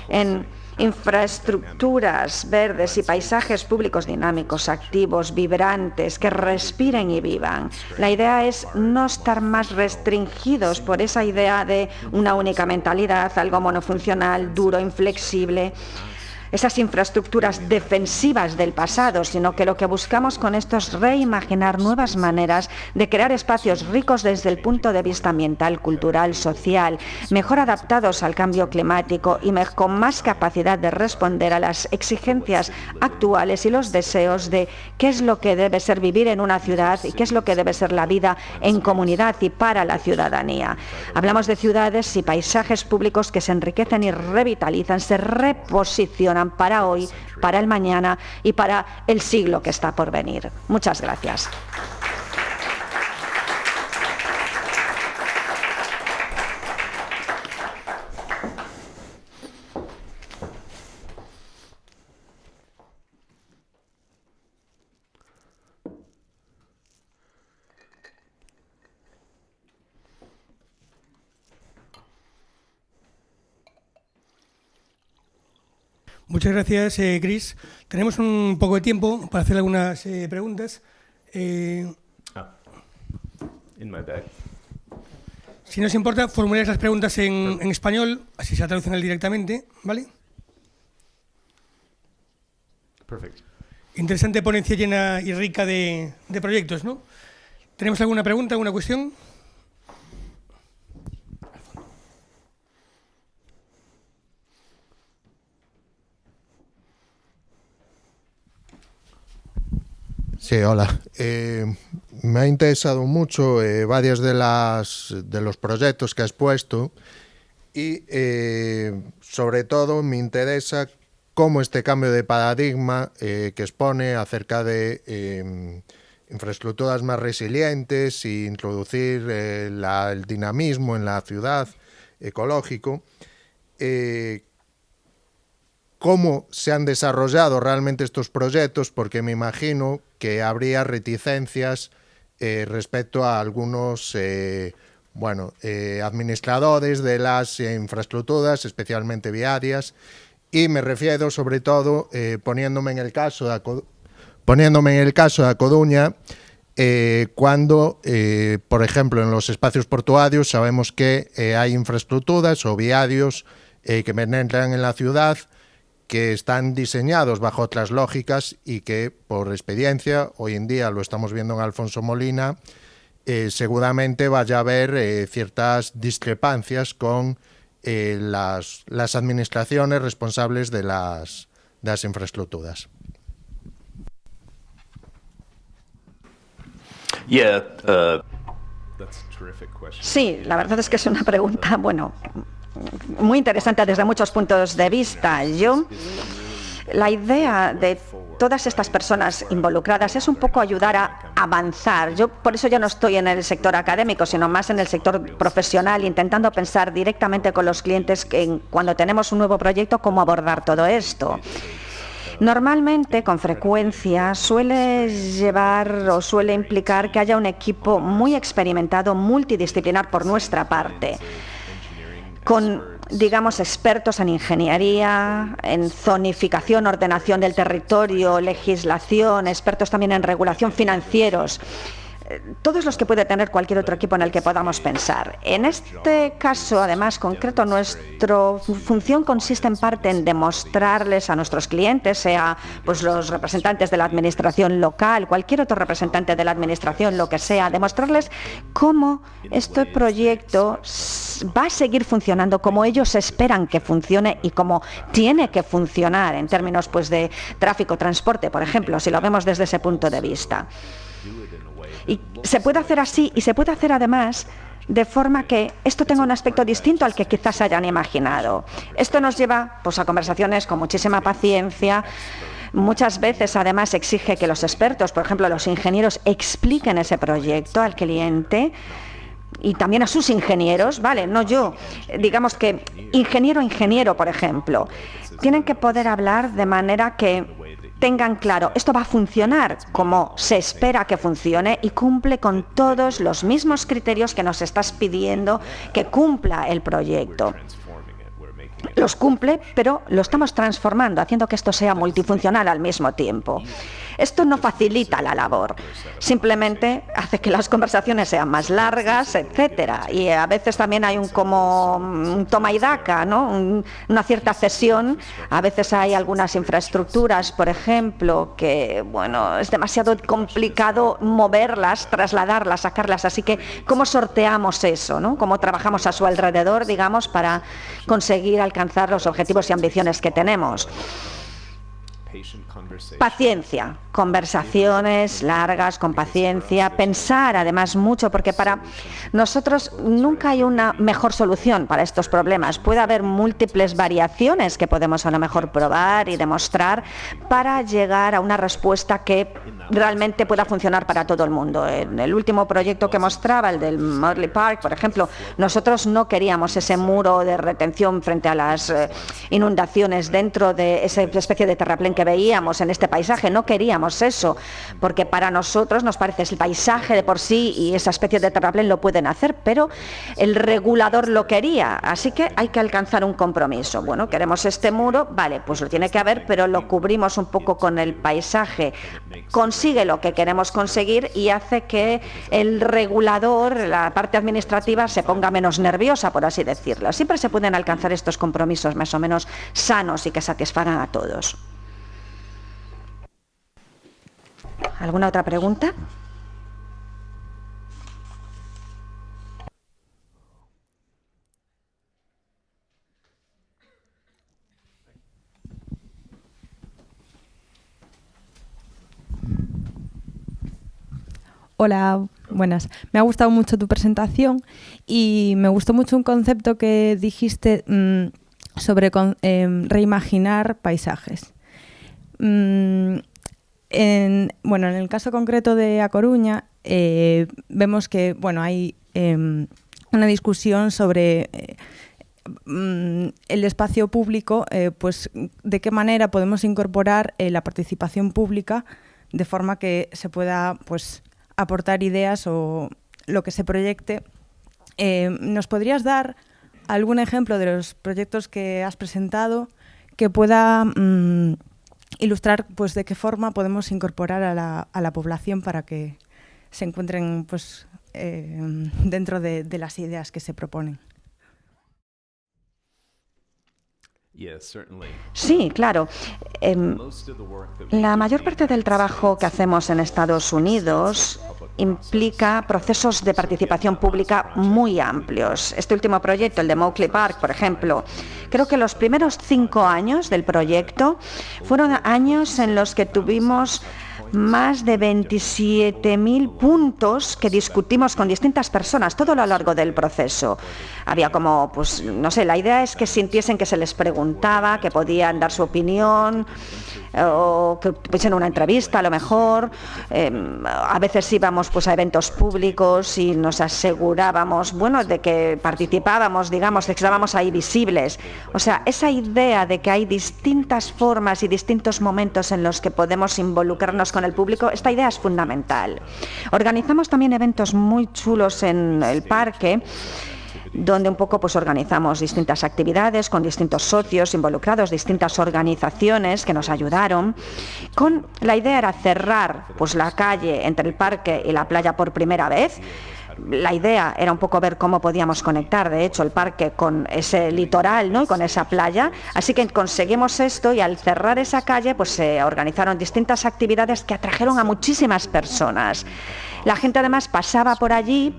[SPEAKER 3] en infraestructuras verdes y paisajes públicos dinámicos, activos, vibrantes, que respiren y vivan. La idea es no estar más restringidos por esa idea de una única mentalidad, algo monofuncional, duro, inflexible. esas infraestructuras defensivas del pasado, sino que lo que buscamos con esto es reimaginar nuevas maneras de crear espacios ricos desde el punto de vista ambiental, cultural, social, mejor adaptados al cambio climático y con más capacidad de responder a las exigencias actuales y los deseos de qué es lo que debe ser vivir en una ciudad y qué es lo que debe ser la vida en comunidad y para la ciudadanía. Hablamos de ciudades y paisajes públicos que se enriquecen y revitalizan, se reposicionan para hoy, para el mañana y para el siglo que está por venir. Muchas gracias.
[SPEAKER 4] Muchas gracias, Chris. Tenemos un poco de tiempo para hacer algunas preguntas.
[SPEAKER 1] In my bag.
[SPEAKER 4] Si no os importa, formuláis las preguntas en español, así se traducen directamente, ¿vale?
[SPEAKER 1] Perfect.
[SPEAKER 4] Interesante ponencia llena y rica de proyectos, ¿no? ¿Tenemos alguna pregunta, alguna cuestión?
[SPEAKER 5] Sí, hola. Me ha interesado mucho varios de los proyectos que has puesto y sobre todo me interesa cómo este cambio de paradigma que expone acerca de infraestructuras más resilientes e introducir el dinamismo en la ciudad ecológico, cómo se han desarrollado realmente estos proyectos, porque me imagino que habría reticencias respecto a algunos administradores de las infraestructuras, especialmente viarias, y me refiero sobre todo, poniéndome en el caso de A Coruña, cuando, por ejemplo, en los espacios portuarios sabemos que hay infraestructuras o viarios que penetran en la ciudad, que están diseñados bajo otras lógicas y que, por experiencia, hoy en día lo estamos viendo en Alfonso Molina, seguramente vaya a haber ciertas discrepancias con las administraciones responsables de las infraestructuras.
[SPEAKER 3] Sí, la verdad es que es una pregunta, muy interesante desde muchos puntos de vista. La idea de todas estas personas involucradas es un poco ayudar a avanzar. Por eso ya no estoy en el sector académico, sino más en el sector profesional, intentando pensar directamente con los clientes cuando tenemos un nuevo proyecto, cómo abordar todo esto. Normalmente, con frecuencia, suele implicar que haya un equipo muy experimentado, multidisciplinar por nuestra parte, con, digamos, expertos en ingeniería, en zonificación, ordenación del territorio, legislación, expertos también en regulación, financieros, todos los que puede tener cualquier otro equipo en el que podamos pensar. En este caso, además, concreto, nuestra función consiste en parte en demostrarles a nuestros clientes, sea pues los representantes de la administración local, cualquier otro representante de la administración, lo que sea, demostrarles cómo este proyecto va a seguir funcionando como ellos esperan que funcione y como tiene que funcionar en términos pues de tráfico, transporte, por ejemplo, si lo vemos desde ese punto de vista. Y se puede hacer así y se puede hacer además de forma que esto tenga un aspecto distinto al que quizás hayan imaginado. Esto nos lleva pues a conversaciones con muchísima paciencia. Muchas veces además exige que los expertos, por ejemplo los ingenieros, expliquen ese proyecto al cliente y también a sus ingenieros, ¿vale? No yo, digamos que ingeniero, por ejemplo, tienen que poder hablar de manera que tengan claro, esto va a funcionar como se espera que funcione y cumple con todos los mismos criterios que nos estás pidiendo que cumpla el proyecto. los cumple, pero lo estamos transformando, haciendo que esto sea multifuncional al mismo tiempo. Esto no facilita la labor, simplemente hace que las conversaciones sean más largas, etcétera. Y a veces también hay un toma y daca, ¿no? Una cierta cesión. A veces hay algunas infraestructuras, por ejemplo, que bueno, es demasiado complicado moverlas, trasladarlas, sacarlas. Así que, ¿cómo sorteamos eso, ¿no? ¿Cómo trabajamos a su alrededor, digamos, para conseguir alcanzar los objetivos y ambiciones que tenemos? Paciencia, conversaciones largas, con paciencia, pensar además mucho, porque para nosotros nunca hay una mejor solución para estos problemas. Puede haber múltiples variaciones que podemos a lo mejor probar y demostrar para llegar a una respuesta que realmente pueda funcionar para todo el mundo. En el último proyecto que mostraba, el del Morley Park, por ejemplo, nosotros no queríamos ese muro de retención frente a las inundaciones dentro de esa especie de terraplén que veíamos en este paisaje. No queríamos eso, porque para nosotros nos parece el paisaje de por sí y esa especie de terraplén lo pueden hacer, pero el regulador lo quería, así que hay que alcanzar un compromiso. Bueno, queremos este muro, vale, pues lo tiene que haber, pero lo cubrimos un poco con el paisaje. Consigue lo que queremos conseguir y hace que el regulador, la parte administrativa, se ponga menos nerviosa, por así decirlo. Siempre se pueden alcanzar estos compromisos más o menos sanos y que satisfagan a todos. ¿Alguna otra pregunta?
[SPEAKER 6] Hola, buenas. Me ha gustado mucho tu presentación y me gustó mucho un concepto que dijiste sobre reimaginar paisajes. En el caso concreto de A Coruña, vemos que hay una discusión sobre el espacio público, pues de qué manera podemos incorporar la participación pública de forma que se pueda aportar ideas o lo que se proyecte. ¿Nos podrías dar algún ejemplo de los proyectos que has presentado que pueda ilustrar de qué forma podemos incorporar a la población para que se encuentren dentro de las ideas que se proponen?
[SPEAKER 3] Sí, claro. La mayor parte del trabajo que hacemos en Estados Unidos implica procesos de participación pública muy amplios. Este último proyecto, el de Mauchly Park, por ejemplo, creo que los primeros 5 años del proyecto fueron años en los que tuvimos más de 27.000 puntos que discutimos con distintas personas todo a lo largo del proceso. Había la idea es que sintiesen que se les preguntaba, que podían dar su opinión o que tuviesen una entrevista a lo mejor. A veces íbamos a eventos públicos y nos asegurábamos, de que participábamos, de que estábamos ahí visibles. O sea, esa idea de que hay distintas formas y distintos momentos en los que podemos involucrarnos con el público, esta idea es fundamental. Organizamos también eventos muy chulos en el parque, donde un poco organizamos distintas actividades con distintos socios involucrados, distintas organizaciones que nos ayudaron. La idea era cerrar la calle entre el parque y la playa por primera vez. La idea era un poco ver cómo podíamos conectar, de hecho, el parque con ese litoral, ¿no?, y con esa playa. Así que conseguimos esto y al cerrar esa calle se organizaron distintas actividades que atrajeron a muchísimas personas. La gente además pasaba por allí,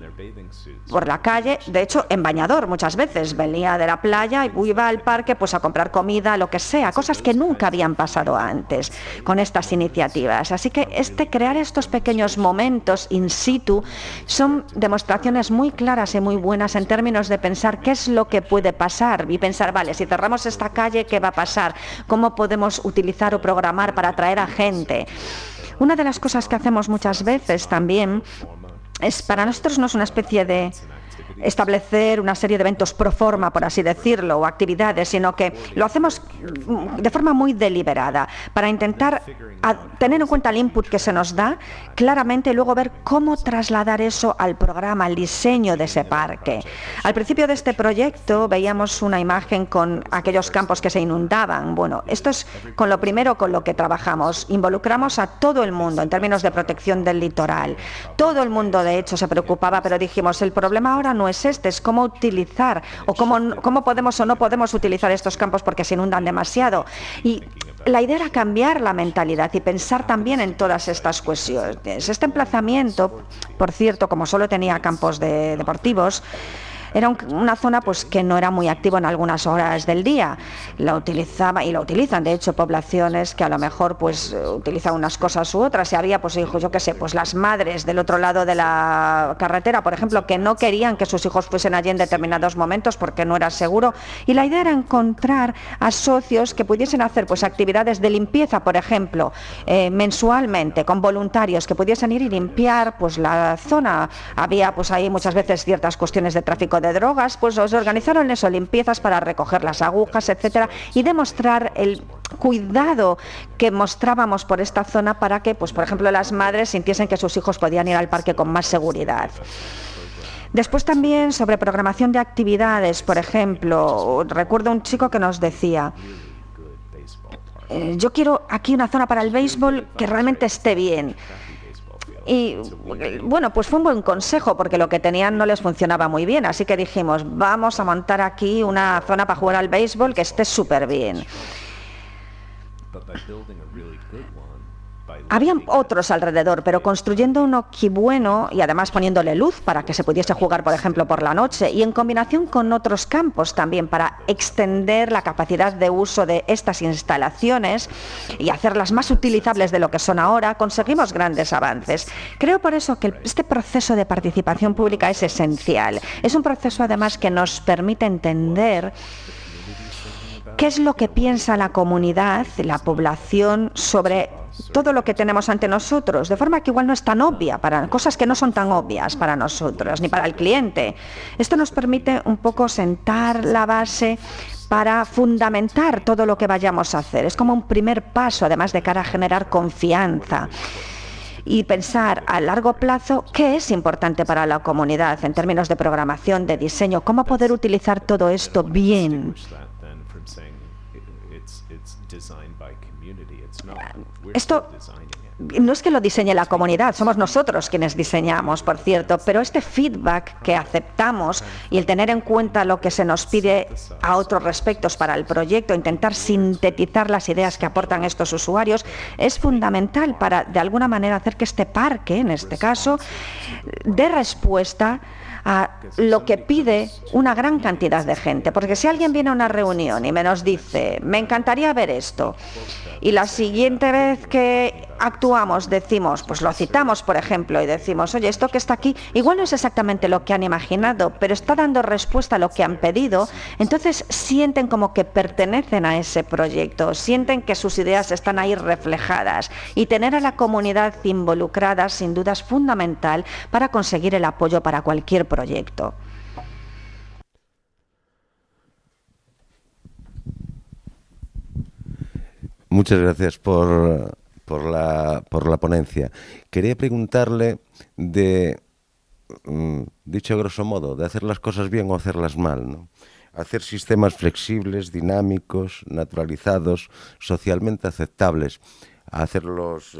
[SPEAKER 3] por la calle, de hecho en bañador muchas veces, venía de la playa y iba al parque a comprar comida, lo que sea, cosas que nunca habían pasado antes con estas iniciativas. Así que crear estos pequeños momentos in situ son demostraciones muy claras y muy buenas en términos de pensar qué es lo que puede pasar y pensar, vale, si cerramos esta calle, ¿qué va a pasar? ¿Cómo podemos utilizar o programar para atraer a gente? Una de las cosas que hacemos muchas veces también para nosotros no es una especie de establecer una serie de eventos pro forma, por así decirlo, o actividades, sino que lo hacemos de forma muy deliberada para intentar tener en cuenta el input que se nos da claramente y luego ver cómo trasladar eso al programa, al diseño de ese parque. Al principio de este proyecto veíamos una imagen con aquellos campos que se inundaban. Bueno, esto es con lo primero con lo que trabajamos. Involucramos a todo el mundo en términos de protección del litoral. Todo el mundo, de hecho, se preocupaba, pero dijimos, el problema ahora no es este, es cómo utilizar o cómo podemos o no podemos utilizar estos campos porque se inundan demasiado. Y la idea era cambiar la mentalidad y pensar también en todas estas cuestiones. Este emplazamiento, por cierto, como solo tenía campos deportivos, era una zona pues que no era muy activa en algunas horas del día. La utilizaba y lo utilizan, de hecho, poblaciones que a lo mejor pues utilizan unas cosas u otras. Y había, pues yo qué sé, pues las madres del otro lado de la carretera, por ejemplo, que no querían que sus hijos fuesen allí en determinados momentos porque no era seguro. Y la idea era encontrar a socios que pudiesen hacer pues actividades de limpieza, por ejemplo, mensualmente, con voluntarios que pudiesen ir y limpiar pues la zona. Había pues ahí muchas veces ciertas cuestiones de tráfico de drogas, pues os organizaron eso, limpiezas para recoger las agujas, etcétera, y demostrar el cuidado que mostrábamos por esta zona para que, pues por ejemplo, las madres sintiesen que sus hijos podían ir al parque con más seguridad. Después también sobre programación de actividades, por ejemplo, recuerdo un chico que nos decía: yo quiero aquí una zona para el béisbol que realmente esté bien. Y bueno, pues fue un buen consejo porque lo que tenían no les funcionaba muy bien, así que dijimos, vamos a montar aquí una zona para jugar al béisbol que esté súper bien. Había otros alrededor, pero construyendo uno aquí bueno y además poniéndole luz para que se pudiese jugar, por ejemplo, por la noche, y en combinación con otros campos también para extender la capacidad de uso de estas instalaciones y hacerlas más utilizables de lo que son ahora, conseguimos grandes avances. Creo por eso que este proceso de participación pública es esencial. Es un proceso además que nos permite entender qué es lo que piensa la comunidad, la población, sobre todo lo que tenemos ante nosotros, de forma que igual no es tan obvia, para cosas que no son tan obvias para nosotros, ni para el cliente. Esto nos permite un poco sentar la base para fundamentar todo lo que vayamos a hacer. Es como un primer paso, además, de cara a generar confianza y pensar a largo plazo qué es importante para la comunidad en términos de programación, de diseño, cómo poder utilizar todo esto bien. Esto no es que lo diseñe la comunidad, somos nosotros quienes diseñamos, por cierto, pero este feedback que aceptamos y el tener en cuenta lo que se nos pide a otros respectos para el proyecto, intentar sintetizar las ideas que aportan estos usuarios, es fundamental para, de alguna manera, hacer que este parque, en este caso, dé respuesta a lo que pide una gran cantidad de gente. Porque si alguien viene a una reunión y nos dice, me encantaría ver esto, y la siguiente vez que actuamos decimos, pues lo citamos, por ejemplo, y decimos, oye, esto que está aquí igual no es exactamente lo que han imaginado, pero está dando respuesta a lo que han pedido, entonces sienten como que pertenecen a ese proyecto, sienten que sus ideas están ahí reflejadas, y tener a la comunidad involucrada sin duda es fundamental para conseguir el apoyo para cualquier proyecto.
[SPEAKER 7] Muchas gracias por la ponencia. Quería preguntarle dicho a grosso modo, de hacer las cosas bien o hacerlas mal, ¿no? Hacer sistemas flexibles, dinámicos, naturalizados, socialmente aceptables, hacerlos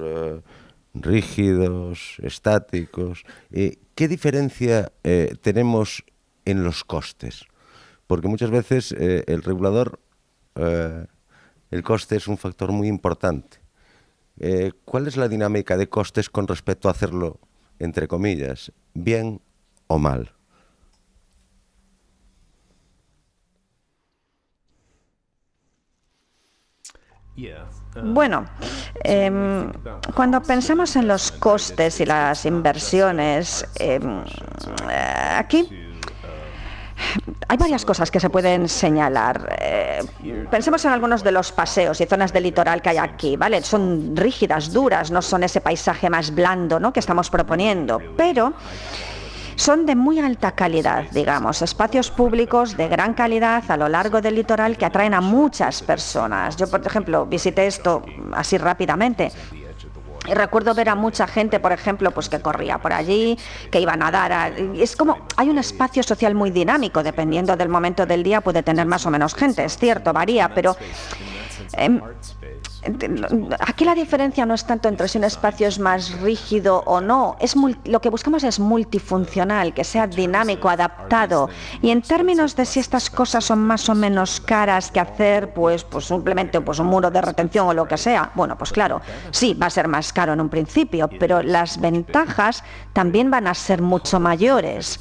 [SPEAKER 7] rígidos, estáticos. ¿Qué diferencia tenemos en los costes? Porque muchas veces el regulador... el coste es un factor muy importante. ¿Cuál es la dinámica de costes con respecto a hacerlo, entre comillas, bien o mal?
[SPEAKER 3] Bueno, cuando pensamos en los costes y las inversiones, aquí hay varias cosas que se pueden señalar. Pensemos en algunos de los paseos y zonas del litoral que hay aquí, ¿vale? Son rígidas, duras, no son ese paisaje más blando, ¿no?, que estamos proponiendo, pero son de muy alta calidad, digamos, espacios públicos de gran calidad a lo largo del litoral que atraen a muchas personas. Yo, por ejemplo, visité esto así rápidamente. Y recuerdo ver a mucha gente, por ejemplo, pues que corría por allí, que iba a nadar. Es como, hay un espacio social muy dinámico, dependiendo del momento del día puede tener más o menos gente, es cierto, varía, pero aquí la diferencia no es tanto entre si un espacio es más rígido o no, lo que buscamos es multifuncional, que sea dinámico, adaptado. Y en términos de si estas cosas son más o menos caras que hacer, pues simplemente un muro de retención o lo que sea, bueno, pues claro, sí, va a ser más caro en un principio, pero las ventajas también van a ser mucho mayores.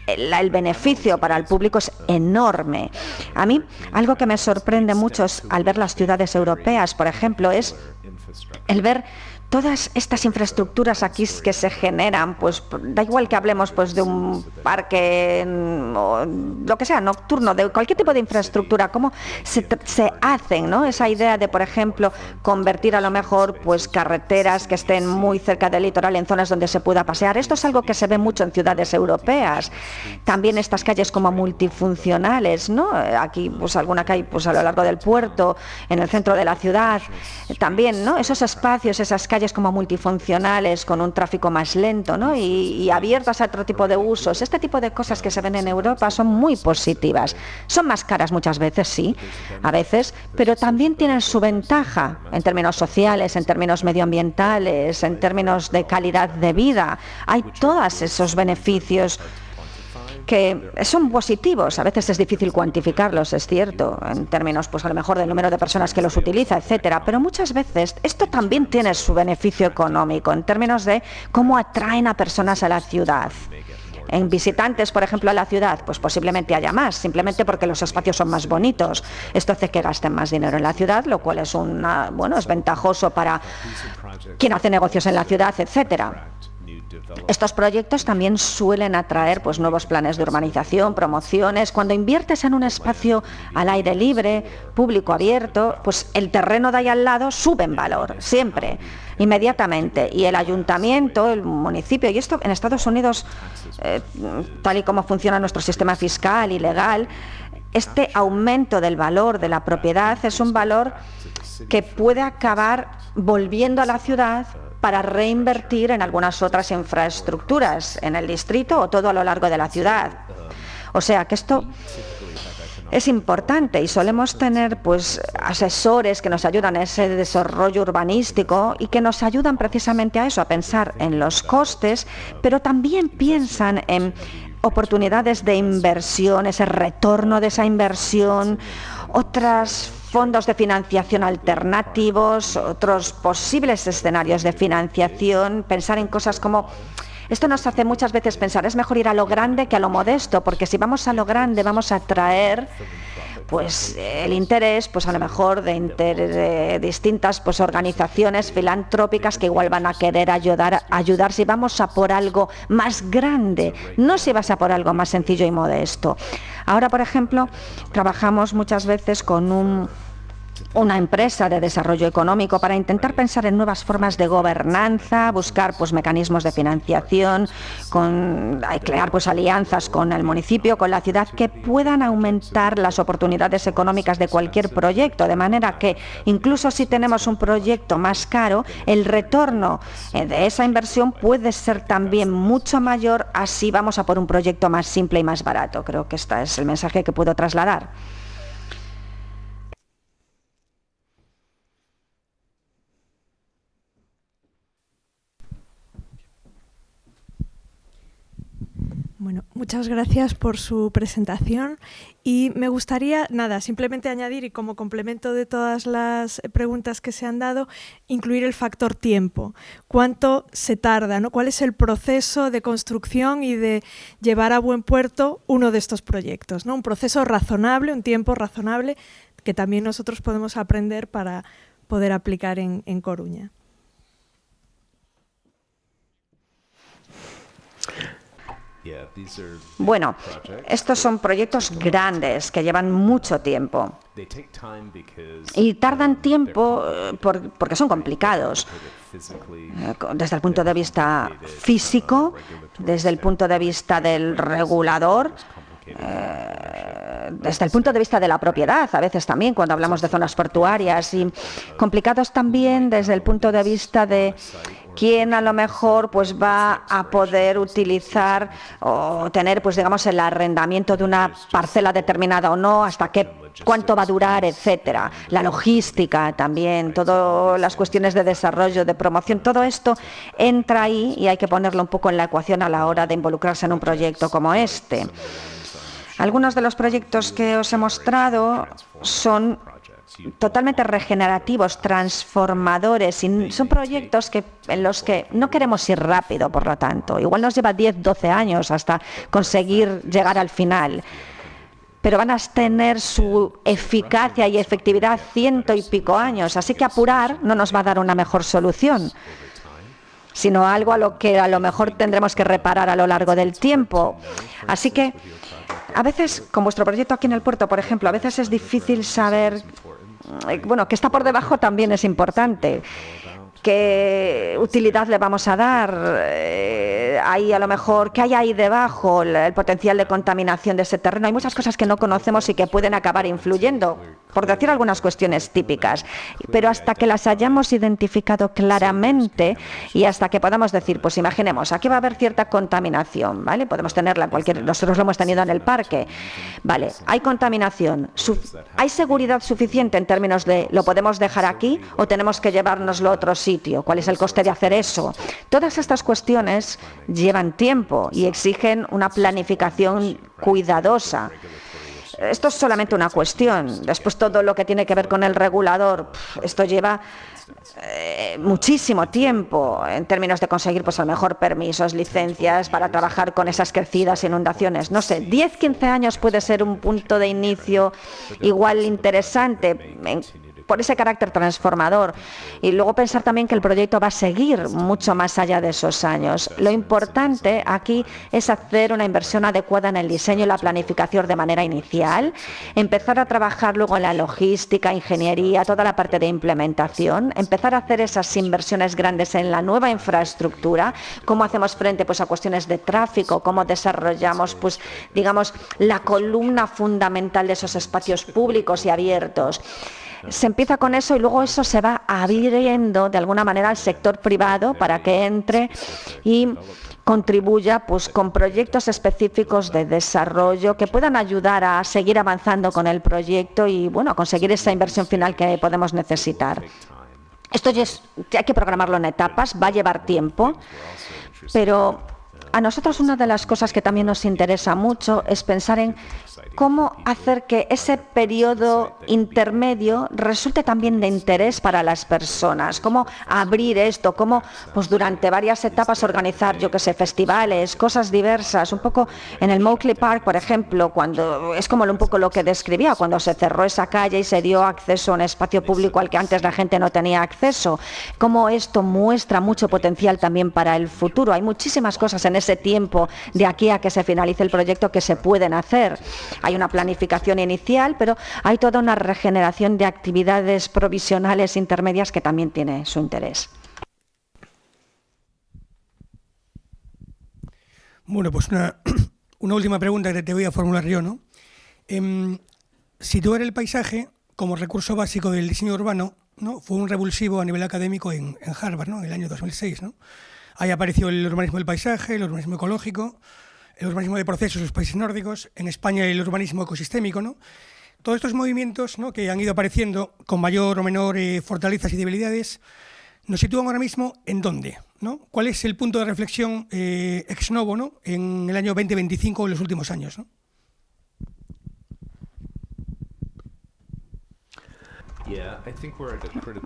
[SPEAKER 3] El beneficio para el público es enorme. A mí, algo que me sorprende mucho al ver las ciudades europeas, por ejemplo, es el ver todas estas infraestructuras aquí que se generan, pues da igual que hablemos pues de un parque o lo que sea, nocturno, de cualquier tipo de infraestructura, cómo se hacen, ¿no? Esa idea de, por ejemplo, convertir a lo mejor pues carreteras que estén muy cerca del litoral en zonas donde se pueda pasear. Esto es algo que se ve mucho en ciudades europeas. También estas calles como multifuncionales, ¿no? Aquí pues alguna calle pues a lo largo del puerto, en el centro de la ciudad, también, ¿no? Esos espacios, esas calles como multifuncionales, con un tráfico más lento, ¿no? y abiertas a otro tipo de usos. Este tipo de cosas que se ven en Europa son muy positivas. Son más caras muchas veces, sí, a veces, pero también tienen su ventaja en términos sociales, en términos medioambientales, en términos de calidad de vida. Hay todos esos beneficios que son positivos. A veces es difícil cuantificarlos, es cierto, en términos, pues a lo mejor del número de personas que los utiliza, etcétera, pero muchas veces esto también tiene su beneficio económico, en términos de cómo atraen a personas a la ciudad. En visitantes, por ejemplo, a la ciudad, pues posiblemente haya más, simplemente porque los espacios son más bonitos. Esto hace que gasten más dinero en la ciudad, lo cual es es ventajoso para quien hace negocios en la ciudad, etcétera. Estos proyectos también suelen atraer pues nuevos planes de urbanización, promociones. Cuando inviertes en un espacio al aire libre, público abierto, pues el terreno de ahí al lado sube en valor, siempre, inmediatamente. Y el ayuntamiento, el municipio, y esto en Estados Unidos, tal y como funciona nuestro sistema fiscal y legal, este aumento del valor de la propiedad es un valor que puede acabar volviendo a la ciudad para reinvertir en algunas otras infraestructuras en el distrito o todo a lo largo de la ciudad. O sea que esto es importante y solemos tener pues asesores que nos ayudan a ese desarrollo urbanístico y que nos ayudan precisamente a eso, a pensar en los costes, pero también piensan en oportunidades de inversión, ese retorno de esa inversión, otros fondos de financiación alternativos, otros posibles escenarios de financiación, pensar en cosas como... Esto nos hace muchas veces pensar, es mejor ir a lo grande que a lo modesto, porque si vamos a lo grande vamos a atraer pues el interés, pues a lo mejor de distintas pues organizaciones filantrópicas que igual van a querer ayudar si vamos a por algo más grande, no si vas a por algo más sencillo y modesto. Ahora, por ejemplo, trabajamos muchas veces con una empresa de desarrollo económico para intentar pensar en nuevas formas de gobernanza, buscar pues mecanismos de financiación, crear pues alianzas con el municipio, con la ciudad, que puedan aumentar las oportunidades económicas de cualquier proyecto, de manera que incluso si tenemos un proyecto más caro, el retorno de esa inversión puede ser también mucho mayor, así vamos a por un proyecto más simple y más barato. Creo que este es el mensaje que puedo trasladar.
[SPEAKER 8] Bueno, muchas gracias por su presentación y me gustaría, simplemente añadir y como complemento de todas las preguntas que se han dado, incluir el factor tiempo. ¿Cuánto se tarda, ¿no? ¿Cuál es el proceso de construcción y de llevar a buen puerto uno de estos proyectos, ¿no? Un proceso razonable, un tiempo razonable que también nosotros podemos aprender para poder aplicar en Coruña.
[SPEAKER 3] Bueno, estos son proyectos grandes que llevan mucho tiempo y tardan tiempo porque son complicados desde el punto de vista físico, desde el punto de vista del regulador, desde el punto de vista de la propiedad, a veces también cuando hablamos de zonas portuarias, y complicados también desde el punto de vista de quién a lo mejor pues va a poder utilizar o tener pues digamos el arrendamiento de una parcela determinada o no, hasta cuánto va a durar, etcétera. La logística también, todas las cuestiones de desarrollo, de promoción, todo esto entra ahí y hay que ponerlo un poco en la ecuación a la hora de involucrarse en un proyecto como este. Algunos de los proyectos que os he mostrado son totalmente regenerativos, transformadores, y son proyectos en los que no queremos ir rápido, por lo tanto. Igual nos lleva 10, 12 años hasta conseguir llegar al final, pero van a tener su eficacia y efectividad 100 y pico años, así que apurar no nos va a dar una mejor solución, sino algo a lo que a lo mejor tendremos que reparar a lo largo del tiempo. Así que a veces, con vuestro proyecto aquí en el puerto, por ejemplo, a veces es difícil saber, bueno, que está por debajo también es importante. ¿Qué utilidad le vamos a dar? Ahí a lo mejor, ¿qué hay ahí debajo? El potencial de contaminación de ese terreno. Hay muchas cosas que no conocemos y que pueden acabar influyendo, por decir algunas cuestiones típicas. Pero hasta que las hayamos identificado claramente y hasta que podamos decir, pues imaginemos, aquí va a haber cierta contaminación, ¿vale? Podemos tenerla en cualquier... Nosotros lo hemos tenido en el parque. Vale, hay contaminación. ¿Hay seguridad suficiente en términos de lo podemos dejar aquí o tenemos que llevárnoslo a otro sitio? ¿Cuál es el coste de hacer eso? Todas estas cuestiones llevan tiempo y exigen una planificación cuidadosa. Esto es solamente una cuestión. Después todo lo que tiene que ver con el regulador, esto lleva muchísimo tiempo en términos de conseguir pues a lo mejor permisos, licencias para trabajar con esas crecidas inundaciones. No sé, 10, 15 años puede ser un punto de inicio igual interesante por ese carácter transformador, y luego pensar también que el proyecto va a seguir mucho más allá de esos años. Lo importante aquí es hacer una inversión adecuada en el diseño y la planificación de manera inicial, empezar a trabajar luego en la logística, ingeniería, toda la parte de implementación, empezar a hacer esas inversiones grandes en la nueva infraestructura, cómo hacemos frente pues a cuestiones de tráfico, cómo desarrollamos pues digamos la columna fundamental de esos espacios públicos y abiertos. Se empieza con eso y luego eso se va abriendo de alguna manera al sector privado para que entre y contribuya pues con proyectos específicos de desarrollo que puedan ayudar a seguir avanzando con el proyecto y bueno, a conseguir esa inversión final que podemos necesitar. Esto ya hay que programarlo en etapas, va a llevar tiempo, pero a nosotros una de las cosas que también nos interesa mucho es pensar en cómo hacer que ese periodo intermedio resulte también de interés para las personas, cómo abrir esto, cómo pues durante varias etapas organizar, yo que sé, festivales, cosas diversas, un poco en el Mauchly Park, por ejemplo, cuando es como un poco lo que describía, cuando se cerró esa calle y se dio acceso a un espacio público al que antes la gente no tenía acceso, cómo esto muestra mucho potencial también para el futuro. Hay muchísimas cosas en ese tiempo de aquí a que se finalice el proyecto que se pueden hacer. Hay una planificación inicial, pero hay toda una regeneración de actividades provisionales intermedias que también tiene su interés.
[SPEAKER 4] Bueno, pues una última pregunta que te voy a formular yo, ¿no? Situar el paisaje como recurso básico del diseño urbano, ¿no? Fue un revulsivo a nivel académico en Harvard, ¿no? En el año 2006, ¿no? Ahí apareció el urbanismo del paisaje, el urbanismo ecológico, el urbanismo de procesos en los países nórdicos, en España el urbanismo ecosistémico, ¿no? Todos estos movimientos, ¿no?, que han ido apareciendo con mayor o menor fortalezas y debilidades, nos sitúan ahora mismo en dónde, ¿no? ¿Cuál es el punto de reflexión ex novo, ¿no?, en el año 2025 o en los últimos años, ¿no?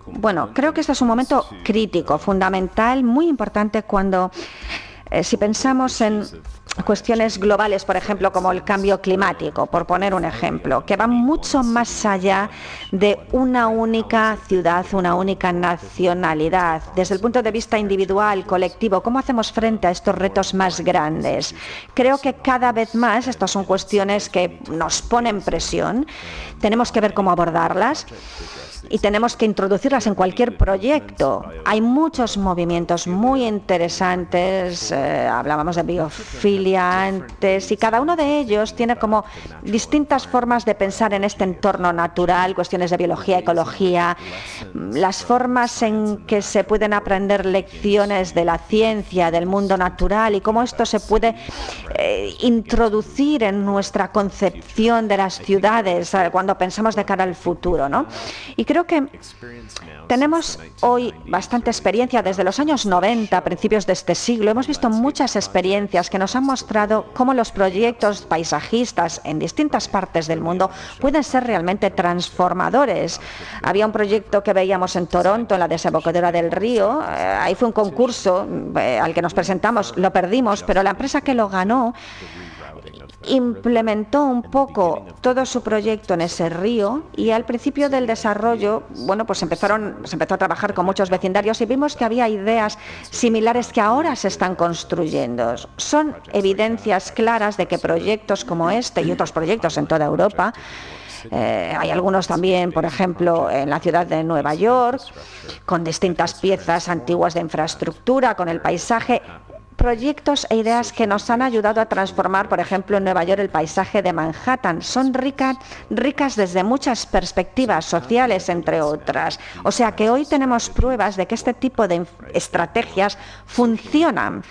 [SPEAKER 3] Bueno, creo que este es un momento crítico, fundamental, muy importante cuando, si pensamos en cuestiones globales, por ejemplo, como el cambio climático, por poner un ejemplo, que van mucho más allá de una única ciudad, una única nacionalidad. Desde el punto de vista individual, colectivo, ¿cómo hacemos frente a estos retos más grandes? Creo que cada vez más estas son cuestiones que nos ponen presión. Tenemos que ver cómo abordarlas y tenemos que introducirlas en cualquier proyecto. Hay muchos movimientos muy interesantes, hablábamos de biofilia antes, y cada uno de ellos tiene como distintas formas de pensar en este entorno natural, cuestiones de biología, ecología, las formas en que se pueden aprender lecciones de la ciencia, del mundo natural, y cómo esto se puede introducir en nuestra concepción de las ciudades cuando pensamos de cara al futuro, ¿no? Y creo que tenemos hoy bastante experiencia desde los años 90, principios de este siglo. Hemos visto muchas experiencias que nos han mostrado cómo los proyectos paisajistas en distintas partes del mundo pueden ser realmente transformadores. Había un proyecto que veíamos en Toronto, en la desembocadura del río. Ahí fue un concurso al que nos presentamos, lo perdimos, pero la empresa que lo ganó implementó un poco todo su proyecto en ese río, y al principio del desarrollo, bueno, pues se empezó a trabajar con muchos vecindarios y vimos que había ideas similares que ahora se están construyendo. Son evidencias claras de que proyectos como este y otros proyectos en toda Europa, hay algunos también, por ejemplo, en la ciudad de Nueva York, con distintas piezas antiguas de infraestructura, con el paisaje, proyectos e ideas que nos han ayudado a transformar, por ejemplo, en Nueva York el paisaje de Manhattan. Son ricas desde muchas perspectivas sociales, entre otras. O sea que hoy tenemos pruebas de que este tipo de estrategias funcionan.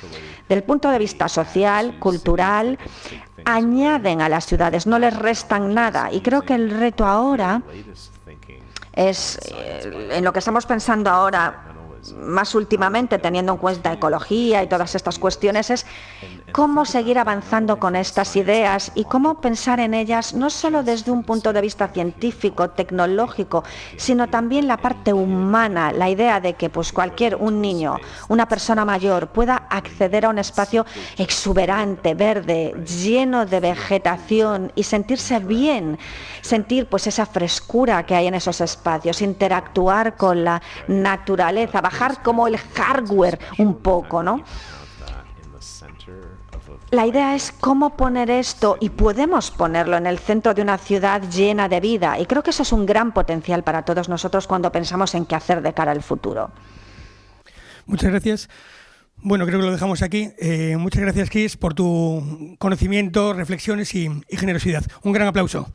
[SPEAKER 3] Del punto de vista social, cultural, añaden a las ciudades, no les restan nada. Y creo que el reto ahora es, en lo que estamos pensando ahora, más últimamente, teniendo en cuenta ecología y todas estas cuestiones, es cómo seguir avanzando con estas ideas y cómo pensar en ellas no solo desde un punto de vista científico, tecnológico, sino también la parte humana, la idea de que pues un niño, una persona mayor pueda acceder a un espacio exuberante, verde, lleno de vegetación y sentirse bien, sentir pues esa frescura que hay en esos espacios, interactuar con la naturaleza, bajar como el hardware un poco, ¿no? La idea es cómo poner esto, y podemos ponerlo en el centro de una ciudad llena de vida, y creo que eso es un gran potencial para todos nosotros cuando pensamos en qué hacer de cara al futuro.
[SPEAKER 4] Muchas gracias. Bueno, creo que lo dejamos aquí. Muchas gracias, Chris, por tu conocimiento, reflexiones y generosidad. Un gran aplauso.